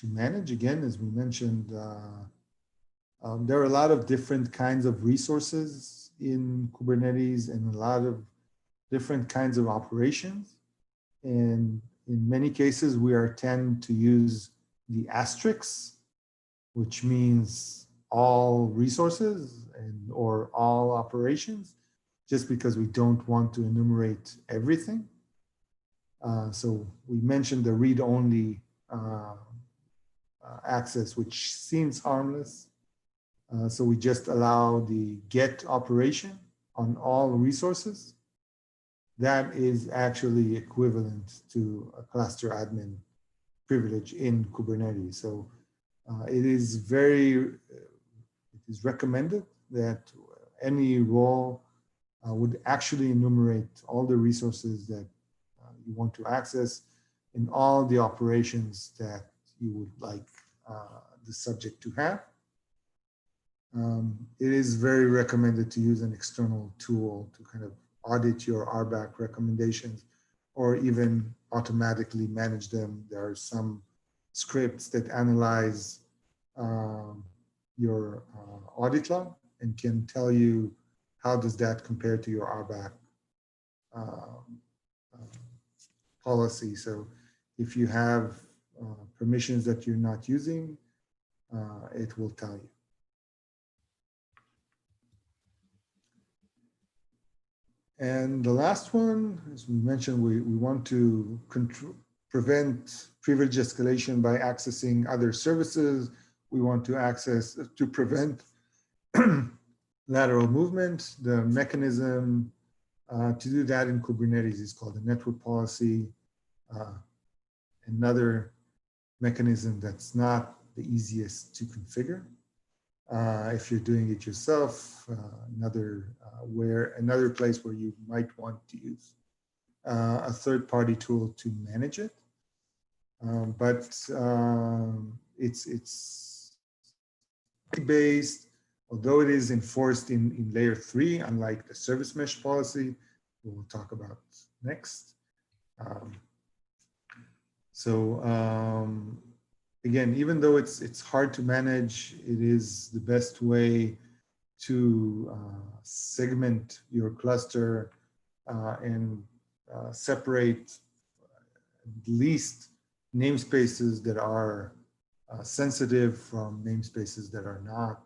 manage. Again, as we mentioned, there are a lot of different kinds of resources in Kubernetes and a lot of different kinds of operations. And in many cases, we tend to use the asterisk, which means all resources or all operations, just because we don't want to enumerate everything. So we mentioned the read-only access, which seems harmless. So we just allow the get operation on all resources. That is actually equivalent to a cluster admin privilege in Kubernetes. So it is recommended that any role would actually enumerate all the resources that you want to access and all the operations that you would like the subject to have. It is very recommended to use an external tool to kind of audit your RBAC recommendations, or even automatically manage them. There are some scripts that analyze your audit log and can tell you how does that compare to your RBAC policy. So if you have permissions that you're not using, it will tell you. And the last one, as we mentioned, we want to prevent privilege escalation by accessing other services. We want to prevent lateral movement. The mechanism to do that in Kubernetes is called a network policy. Another mechanism that's not the easiest to configure. If you're doing it yourself, another place where you might want to use a third-party tool to manage it. But it's based, although it is enforced in layer 3, unlike the service mesh policy we'll talk about next. Again, even though it's hard to manage, it is the best way to segment your cluster and separate at least namespaces that are sensitive from namespaces that are not,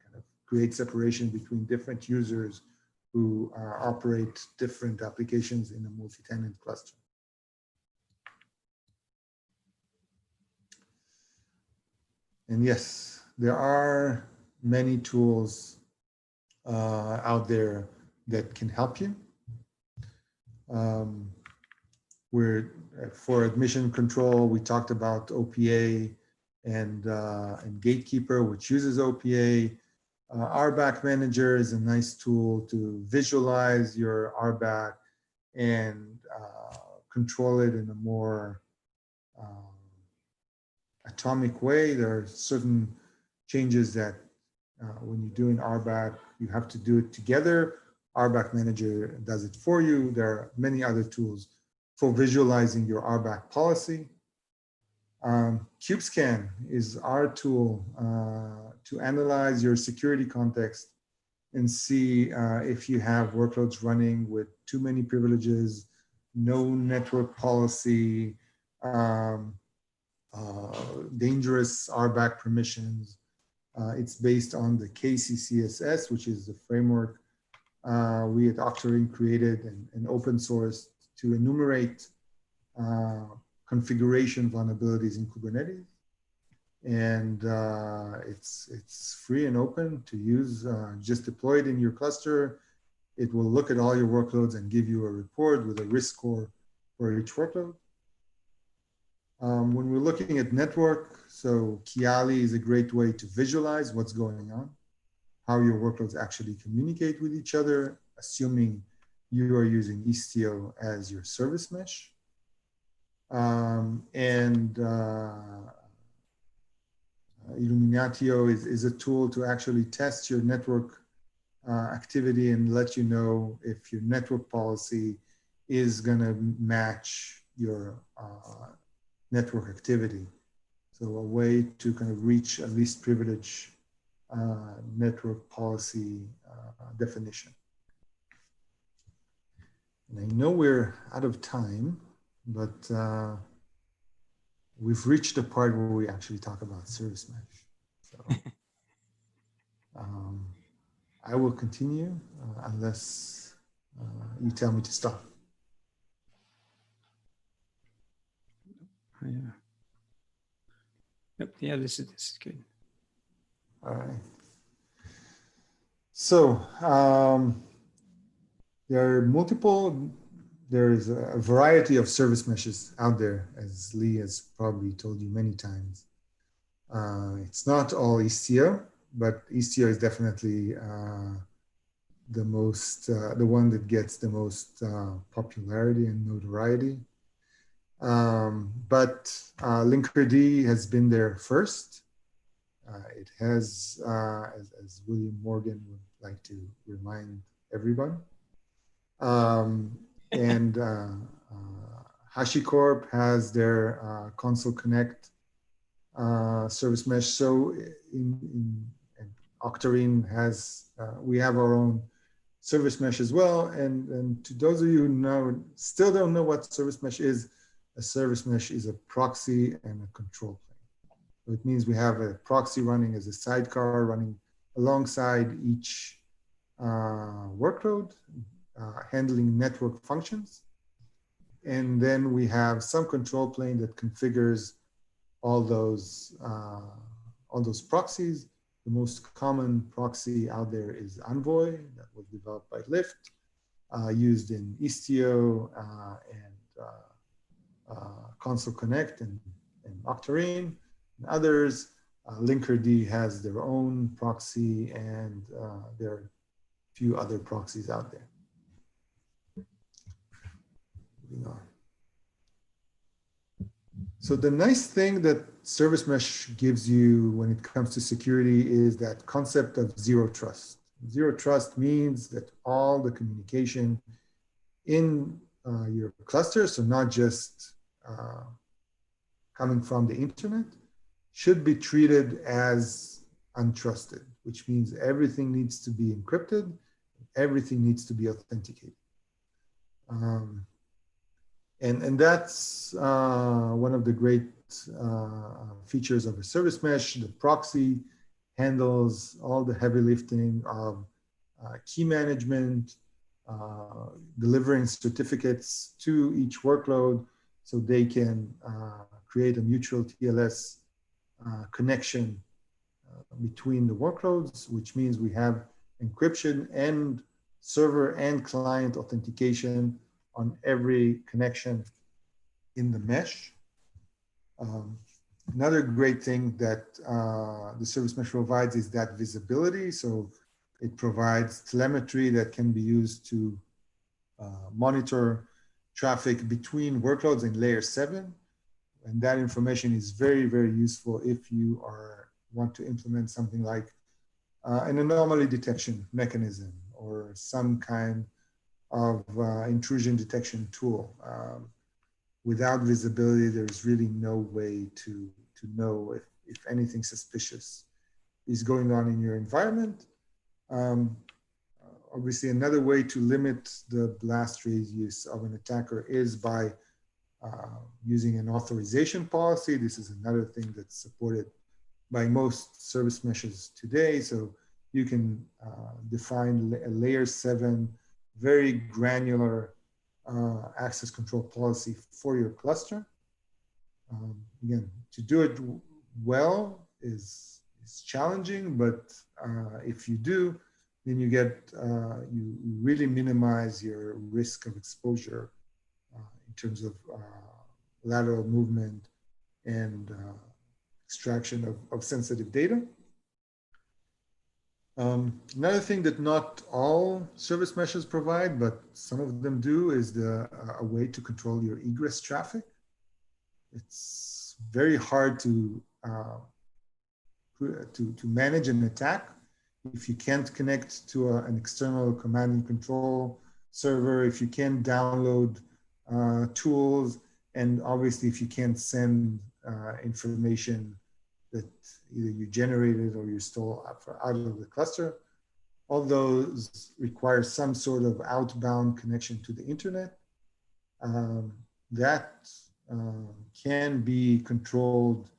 kind of create separation between different users who operate different applications in a multi-tenant cluster. And yes, there are many tools out there that can help you. For admission control, we talked about OPA and Gatekeeper, which uses OPA. RBAC Manager is a nice tool to visualize your RBAC and control it in a more atomic way. There are certain changes that when you do an RBAC, you have to do it together. RBAC Manager does it for you. There are many other tools for visualizing your RBAC policy. KubeScan is our tool to analyze your security context and see if you have workloads running with too many privileges, no network policy, dangerous RBAC permissions. It's based on the KCCSS, which is the framework we at Octarine created and open sourced to enumerate configuration vulnerabilities in Kubernetes. And it's free and open to use. Just deploy it in your cluster. It will look at all your workloads and give you a report with a risk score for each workload. When we're looking at network, so Kiali is a great way to visualize what's going on, how your workloads actually communicate with each other, assuming you are using Istio as your service mesh. Illuminatio is a tool to actually test your network activity and let you know if your network policy is going to match your network activity. So a way to kind of reach a least privilege network policy definition. And I know we're out of time, but we've reached the part where we actually talk about service mesh. So I will continue unless you tell me to stop. Yeah. Yep. Yeah, this is good. All right. So there's a variety of service meshes out there, as Lee has probably told you many times. It's not all Istio, but Istio is definitely the one that gets the most popularity and notoriety. But Linkerd has been there first. It has, as William Morgan would like to remind everyone. And HashiCorp has their Console Connect service mesh. So in Octarine has, we have our own service mesh as well. And to those of you who still don't know what service mesh is, a service mesh is a proxy and a control plane. So it means we have a proxy running as a sidecar running alongside each workload. handling network functions. And then we have some control plane that configures all those proxies. The most common proxy out there is Envoy, that was developed by Lyft, used in Istio and Console Connect and Octarine and others. Linkerd has their own proxy, and there are a few other proxies out there. Moving on. So the nice thing that Service Mesh gives you when it comes to security is that concept of zero trust. Zero trust means that all the communication in your cluster, so not just coming from the internet, should be treated as untrusted, which means everything needs to be encrypted, everything needs to be authenticated. And that's one of the great features of a service mesh. The proxy handles all the heavy lifting of key management, delivering certificates to each workload so they can create a mutual TLS connection between the workloads, which means we have encryption and server and client authentication on every connection in the mesh. Another great thing that the service mesh provides is that visibility. So it provides telemetry that can be used to monitor traffic between workloads in layer 7. And that information is very, very useful if you want to implement something like an anomaly detection mechanism or some kind of intrusion detection tool. Without visibility, there's really no way to know if anything suspicious is going on in your environment. Obviously, another way to limit the blast radius of an attacker is by using an authorization policy. This is another thing that's supported by most service meshes today. So you can define a layer 7 very granular access control policy for your cluster. Again, to do it well is challenging, but if you do, then you get you really minimize your risk of exposure in terms of lateral movement and extraction of sensitive data. Another thing that not all service meshes provide, but some of them do, is a way to control your egress traffic. It's very hard to manage an attack if you can't connect to an external command and control server, if you can't download tools, and obviously if you can't send information that either you generated or you stole out of the cluster. All those require some sort of outbound connection to the internet. That can be controlled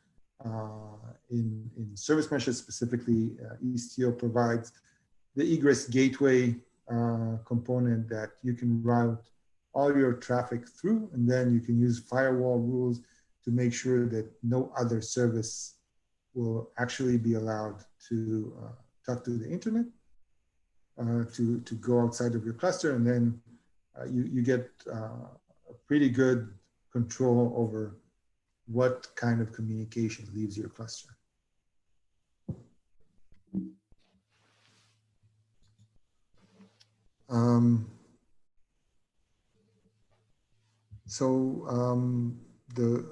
in service meshes. Specifically, Istio provides the egress gateway component that you can route all your traffic through, and then you can use firewall rules to make sure that no other service will actually be allowed to talk to the internet, to go outside of your cluster, and then you get a pretty good control over what kind of communication leaves your cluster. The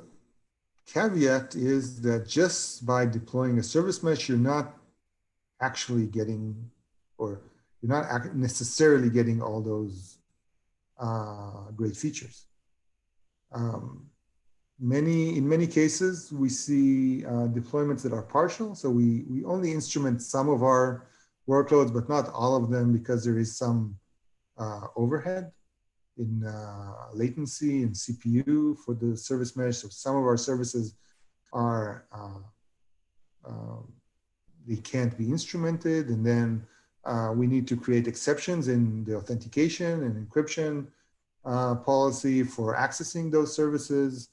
caveat is that just by deploying a service mesh, you're not actually getting, or you're not necessarily getting all those great features. In many cases, we see deployments that are partial. So we only instrument some of our workloads, but not all of them, because there is some overhead in latency and CPU for the service mesh. So some of our services are, they can't be instrumented. And then We need to create exceptions in the authentication and encryption policy for accessing those services.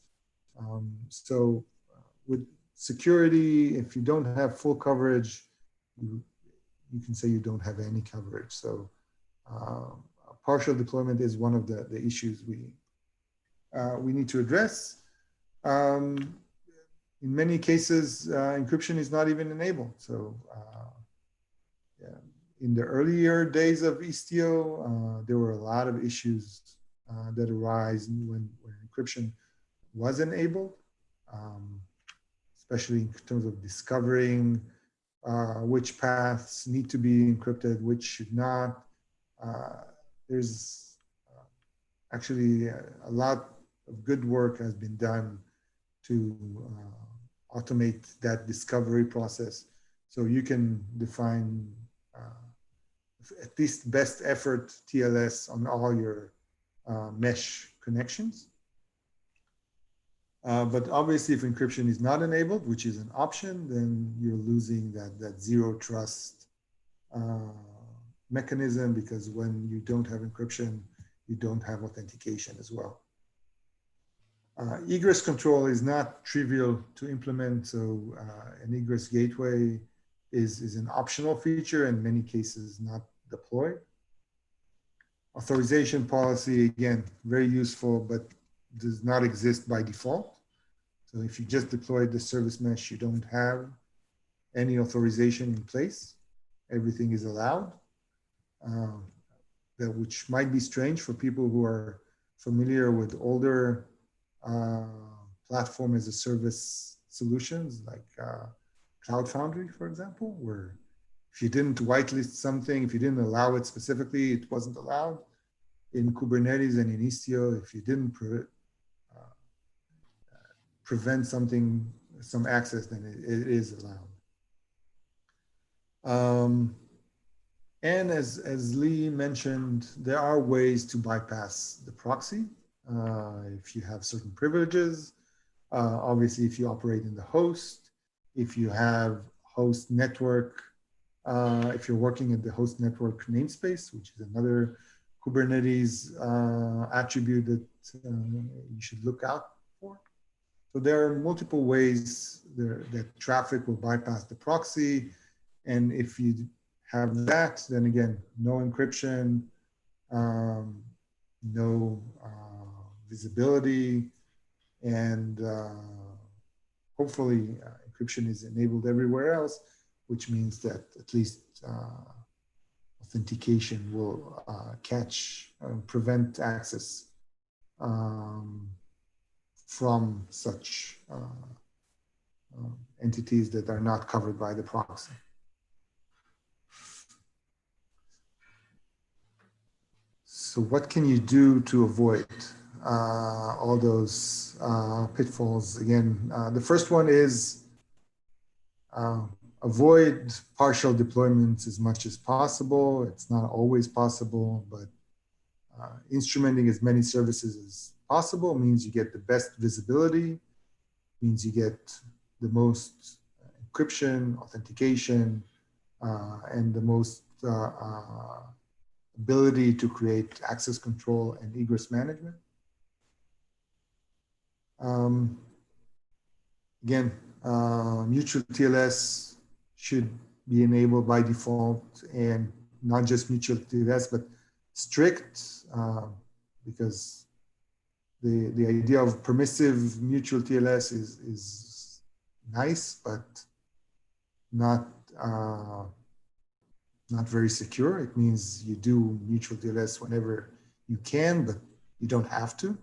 So with security, if you don't have full coverage, you can say you don't have any coverage. So partial deployment is one of the issues we need to address. In many cases, encryption is not even enabled. So yeah. In the earlier days of Istio, there were a lot of issues that arise when encryption was enabled, especially in terms of discovering which paths need to be encrypted, which should not. There's actually a lot of good work has been done to automate that discovery process. So you can define at least best effort TLS on all your mesh connections. But obviously, if encryption is not enabled, which is an option, then you're losing that zero trust mechanism, because when you don't have encryption, you don't have authentication as well. Egress control is not trivial to implement, so an egress gateway is an optional feature, in many cases not deployed. Authorization policy, again, very useful, but does not exist by default. So if you just deployed the service mesh, you don't have any authorization in place. Everything is allowed, which might be strange for people who are familiar with older platform as a service solutions like Cloud Foundry, for example, where if you didn't whitelist something, if you didn't allow it specifically, it wasn't allowed. In Kubernetes and in Istio, if you didn't prevent some access, then it is allowed. And as Lee mentioned, there are ways to bypass the proxy if you have certain privileges. Obviously, if you operate in the host, if you have host network, if you're working in the host network namespace, which is another Kubernetes attribute that you should look out for. So there are multiple ways that traffic will bypass the proxy. And if you have that, then again, no encryption, no visibility, and hopefully encryption is enabled everywhere else, which means that at least authentication will prevent access from such entities that are not covered by the proxy. So what can you do to avoid all those pitfalls? Again, the first one is avoid partial deployments as much as possible. It's not always possible, but instrumenting as many services as possible means you get the best visibility, means you get the most encryption, authentication, and the most ability to create access control and egress management. Again, mutual TLS should be enabled by default, and not just mutual TLS, but strict, because the idea of permissive mutual TLS is nice, but not very secure. It means you do mutual TLS whenever you can, but you don't have to.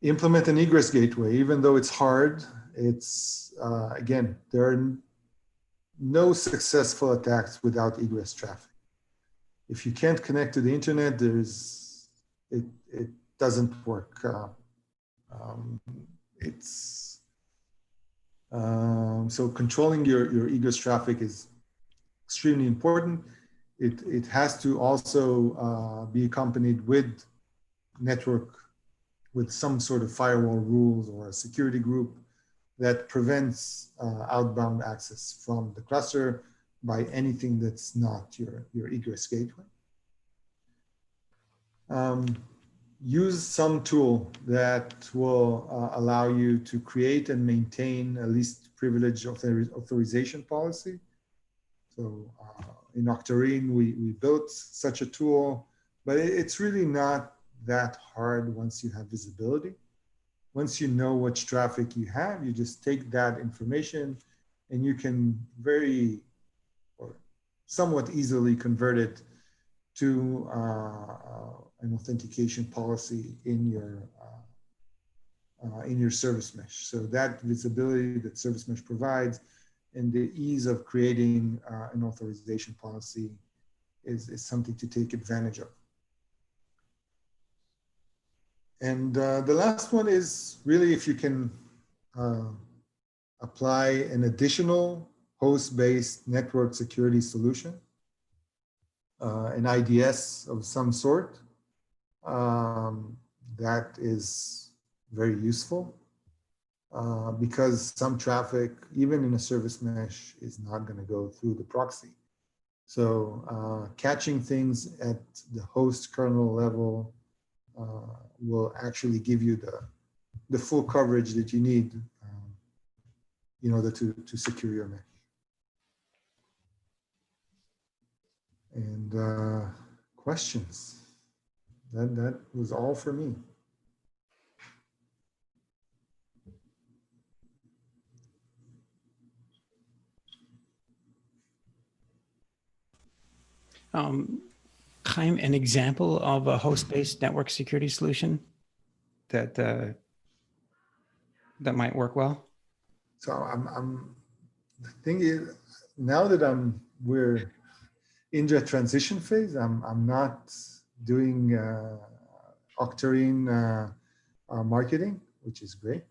Implement an egress gateway, even though it's hard. It's, again, there are no successful attacks without egress traffic. If you can't connect to the internet, it doesn't work. So controlling your egress traffic is extremely important. It has to also be accompanied with network, with some sort of firewall rules or a security group that prevents outbound access from the cluster by anything that's not your egress gateway. Use some tool that will allow you to create and maintain a least privilege authorization policy. So in Octarine, we built such a tool, but it's really not that hard once you have visibility. Once you know which traffic you have, you just take that information and you can very or somewhat easily convert it to an authentication policy in your service mesh. So that visibility that service mesh provides and the ease of creating an authorization policy is something to take advantage of. And the last one is really if you can apply an additional host-based network security solution, an IDS of some sort, that is very useful because some traffic, even in a service mesh, is not going to go through the proxy. So catching things at the host kernel level will actually give you the full coverage that you need in order to secure your mesh. And questions? That was all for me. Chaim, an example of a host-based network security solution that that might work well? So the thing is, now that we're in the transition phase, I'm not doing Octarine marketing, which is great.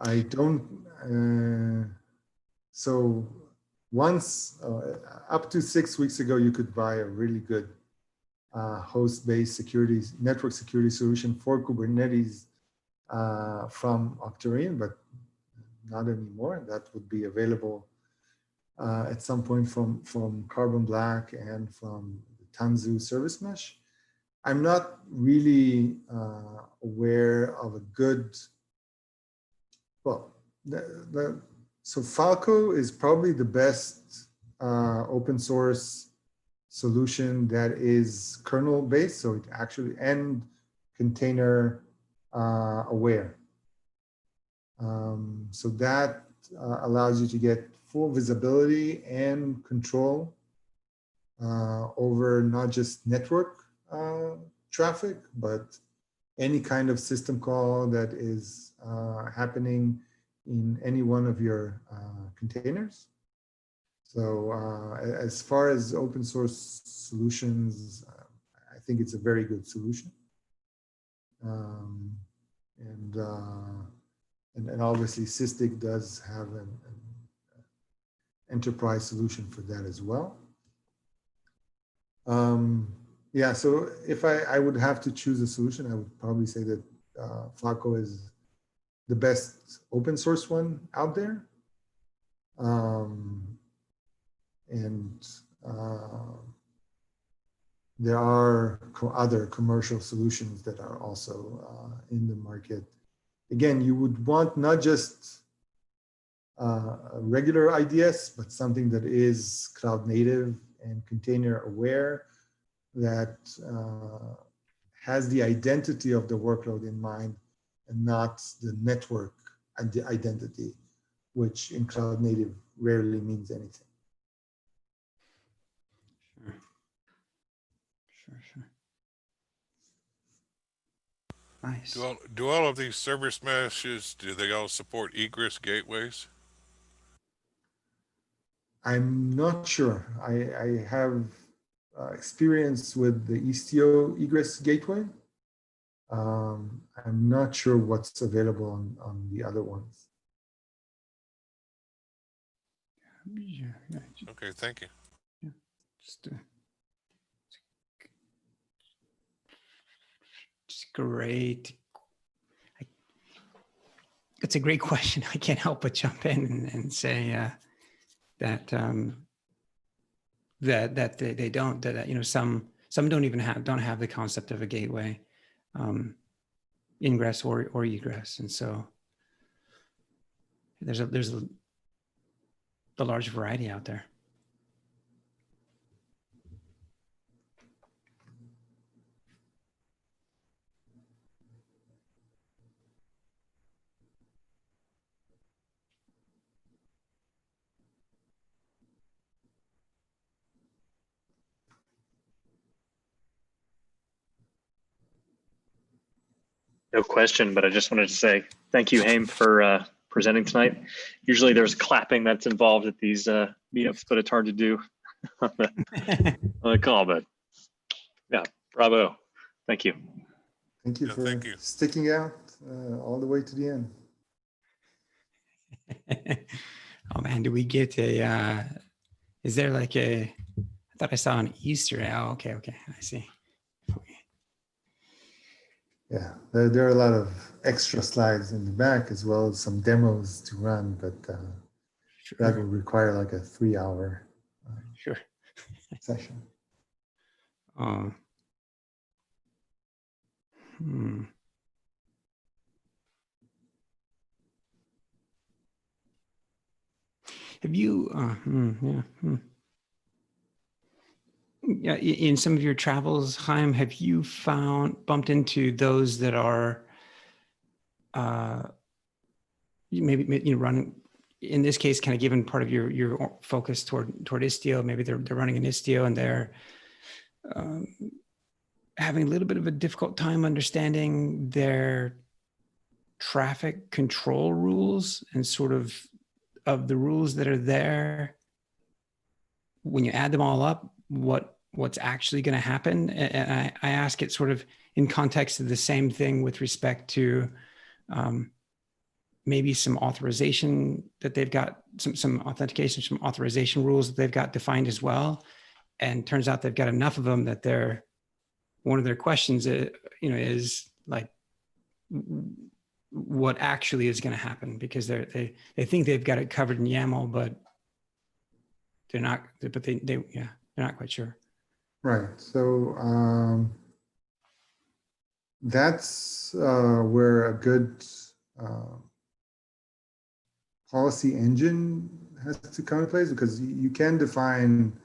I don't. So once, up to 6 weeks ago, you could buy a really good host-based security, network security solution for Kubernetes from Octarine, but not anymore. That would be available at some point from Carbon Black and from Tanzu Service Mesh. I'm not really aware of a good, well, so Falco is probably the best open source solution that is kernel based, so it actually and container aware. So that allows you to get full visibility and control over not just network traffic, but any kind of system call that is happening in any one of your containers. So as far as open source solutions, I think it's a very good solution. And obviously Sysdig does have an enterprise solution for that as well. Yeah, so if I would have to choose a solution, I would probably say that Falco is the best open source one out there. There are other commercial solutions that are also in the market. Again, you would want not just a regular IDS, but something that is cloud native and container aware, that has the identity of the workload in mind and not the network and the identity, which in cloud native rarely means anything. Sure. Nice. Do all of these service meshes, do they all support egress gateways? I'm not sure. I have experience with the Istio egress gateway. I'm not sure what's available on the other ones. Yeah. Okay, thank you. Yeah. Just great. It's a great question. I can't help but jump in and say that that they don't, that some don't even have the concept of a gateway, ingress or egress, and so there's a large variety out there. No question, but I just wanted to say thank you, Haim, for presenting tonight. Usually there's clapping that's involved at these meetups, but it's hard to do on the call. But yeah, bravo. Thank you. Thank you Yeah, for thank you. sticking out all the way to the end. Oh man, do we get a, is there like I thought I saw an Easter egg. Oh, okay, I see. Yeah, there are a lot of extra slides in the back as well as some demos to run, but that will require like a 3-hour Sure. session. Have you, yeah, in some of your travels, Chaim, have you bumped into those that are maybe running, in this case, kind of given part of your focus toward Istio, maybe they're running an Istio and they're having a little bit of a difficult time understanding their traffic control rules and sort of the rules that are there. When you add them all up, what's actually going to happen? And I ask it sort of in context of the same thing with respect to maybe some authorization that they've got, some authentication, some authorization rules that they've got defined as well. And turns out they've got enough of them that one of their questions is like, what actually is going to happen, because they think they've got it covered in YAML, but they're not. But they're not quite sure. Right. So that's where a good policy engine has to come into place, because you can define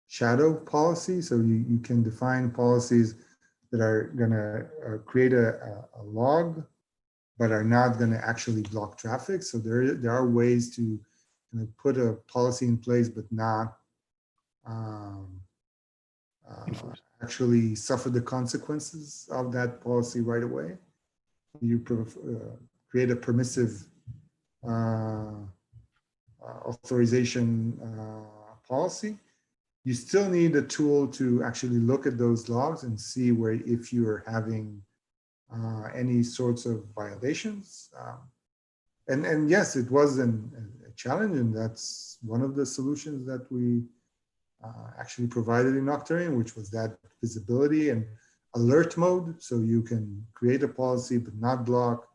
shadow policy. So you can define policies that are going to create a log, but are not going to actually block traffic. So there are ways to kind of put a policy in place, but not actually suffer the consequences of that policy right away. You create a permissive authorization policy. You still need a tool to actually look at those logs and see if you're having any sorts of violations. And yes, it was a challenge, and that's one of the solutions that we actually provided in Octane, which was that visibility and alert mode. So you can create a policy but not block.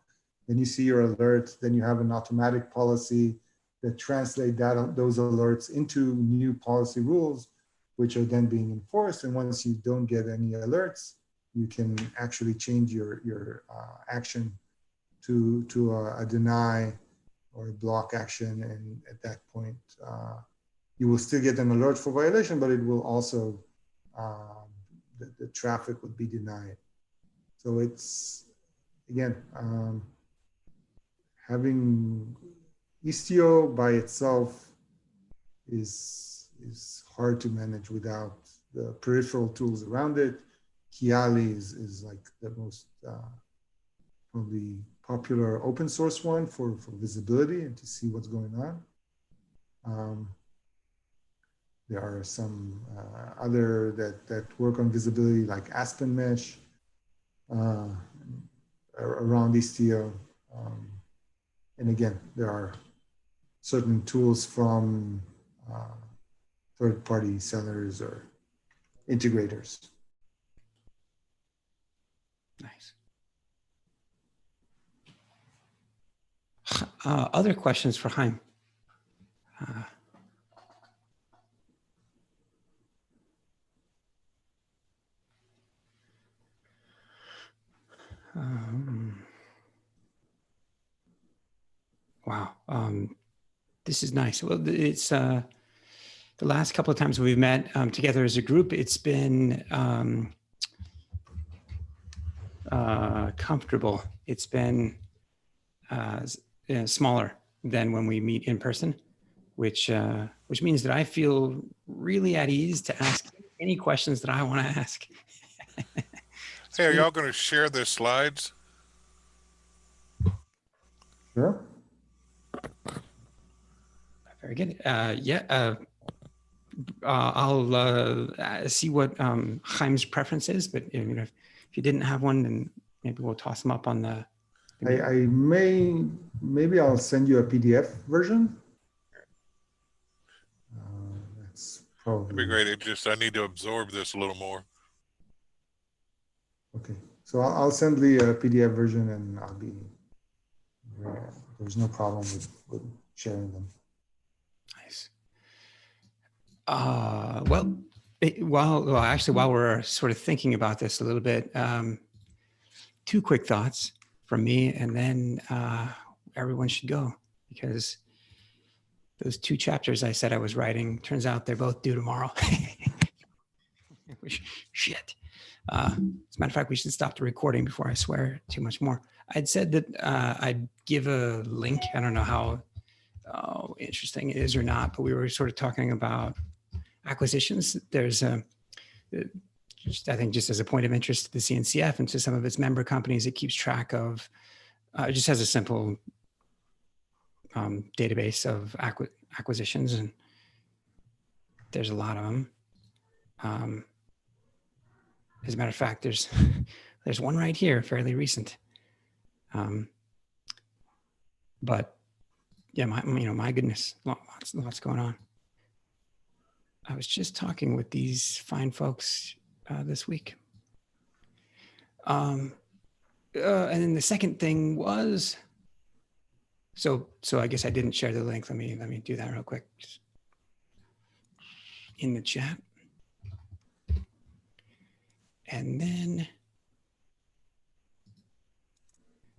Then you see your alert. Then you have an automatic policy that translate those alerts into new policy rules, which are then being enforced. And once you don't get any alerts, you can actually change your action to a deny or a block action. And at that point, you will still get an alert for violation, but it will also, the traffic would be denied. So it's, again, having Istio by itself is hard to manage without the peripheral tools around it. Kiali is like the most probably popular open source one for visibility and to see what's going on. There are some other that work on visibility, like Aspen Mesh around Istio. And again, there are certain tools from third-party sellers or integrators. Nice. Other questions for Chaim? Wow. This is nice. Well, it's the last couple of times we've met together as a group, it's been comfortable. It's been smaller than when we meet in person, which means that I feel really at ease to ask any questions that I want to ask. Hey, are y'all going to share the slides? Sure. Very good. I'll see what Chaim's preference is, but if you didn't have one, then maybe we'll toss them up on the. Maybe I'll send you a PDF version. That's probably. That'd be great. I need to absorb this a little more. Okay, so I'll send the PDF version, and I'll be. There's no problem with sharing them. Nice. While we're sort of thinking about this a little bit, two quick thoughts from me, and then everyone should go, because those 2 chapters I said I was writing, turns out they're both due tomorrow. Shit. As a matter of fact, we should stop the recording before I swear too much more. I'd said that I'd give a link. I don't know how interesting it is or not, but we were sort of talking about acquisitions. There's I think just as a point of interest to the CNCF and to some of its member companies, it keeps track of, it just has a simple database of acquisitions, and there's a lot of them. As a matter of fact, there's one right here, fairly recent. But yeah, my goodness, lots going on. I was just talking with these fine folks this week. And then the second thing was, so I guess I didn't share the link. Let me do that real quick. Just in the chat. And then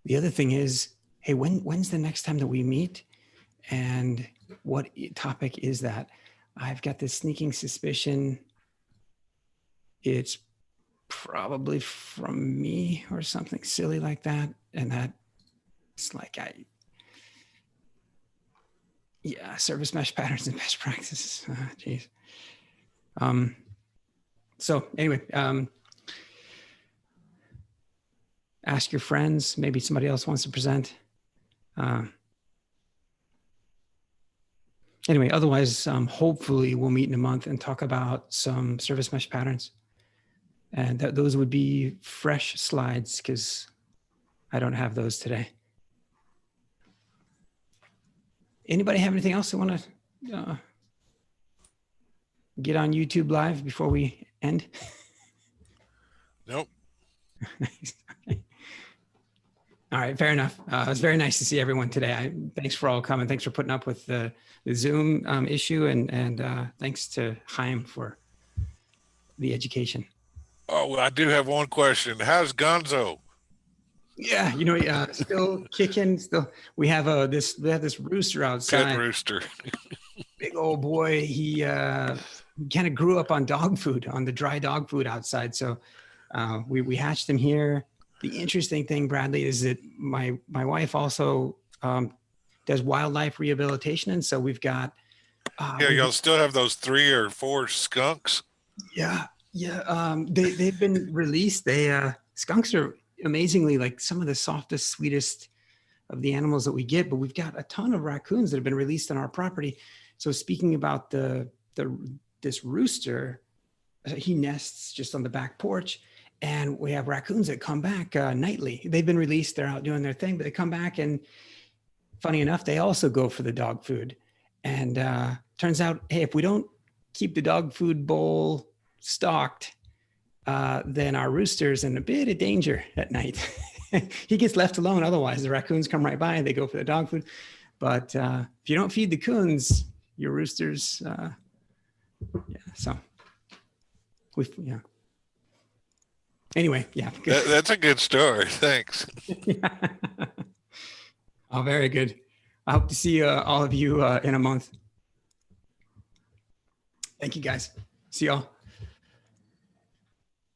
the other thing is, hey, when's the next time that we meet? And what topic is that? I've got this sneaking suspicion it's probably from me or something silly like that. And that it's like, service mesh patterns and best practices. Geez. So anyway, ask your friends, maybe somebody else wants to present. Anyway, otherwise, hopefully we'll meet in a month and talk about some service mesh patterns. And those would be fresh slides because I don't have those today. Anybody have anything else they want to get on YouTube Live before we end? Nope. Nice. Okay. All right, fair enough. It was very nice to see everyone today. Thanks for all coming. Thanks for putting up with the Zoom issue, and thanks to Chaim for the education. Oh, I do have one question. How's Gonzo? Yeah, still kicking. Still, we have this rooster outside. Pet rooster. Big old boy. He kind of grew up on dog food, on the dry dog food outside. So we hatched him here. The interesting thing, Bradley, is that my wife also does wildlife rehabilitation, and so we've got. Y'all still have those 3 or 4 skunks? Yeah. They've been released. Skunks are amazingly like some of the softest, sweetest of the animals that we get, but we've got a ton of raccoons that have been released on our property. So speaking about this rooster, he nests just on the back porch, and we have raccoons that come back nightly. They've been released. They're out doing their thing, but they come back, and funny enough, they also go for the dog food. And turns out, hey, if we don't keep the dog food bowl stocked, then our rooster's in a bit of danger at night. he gets left alone. Otherwise, the raccoons come right by and they go for the dog food. But if you don't feed the coons, your roosters, yeah. So yeah. Anyway, yeah. That's a good story. Thanks. Yeah. Oh, very good. I hope to see all of you in a month. Thank you, guys. See y'all.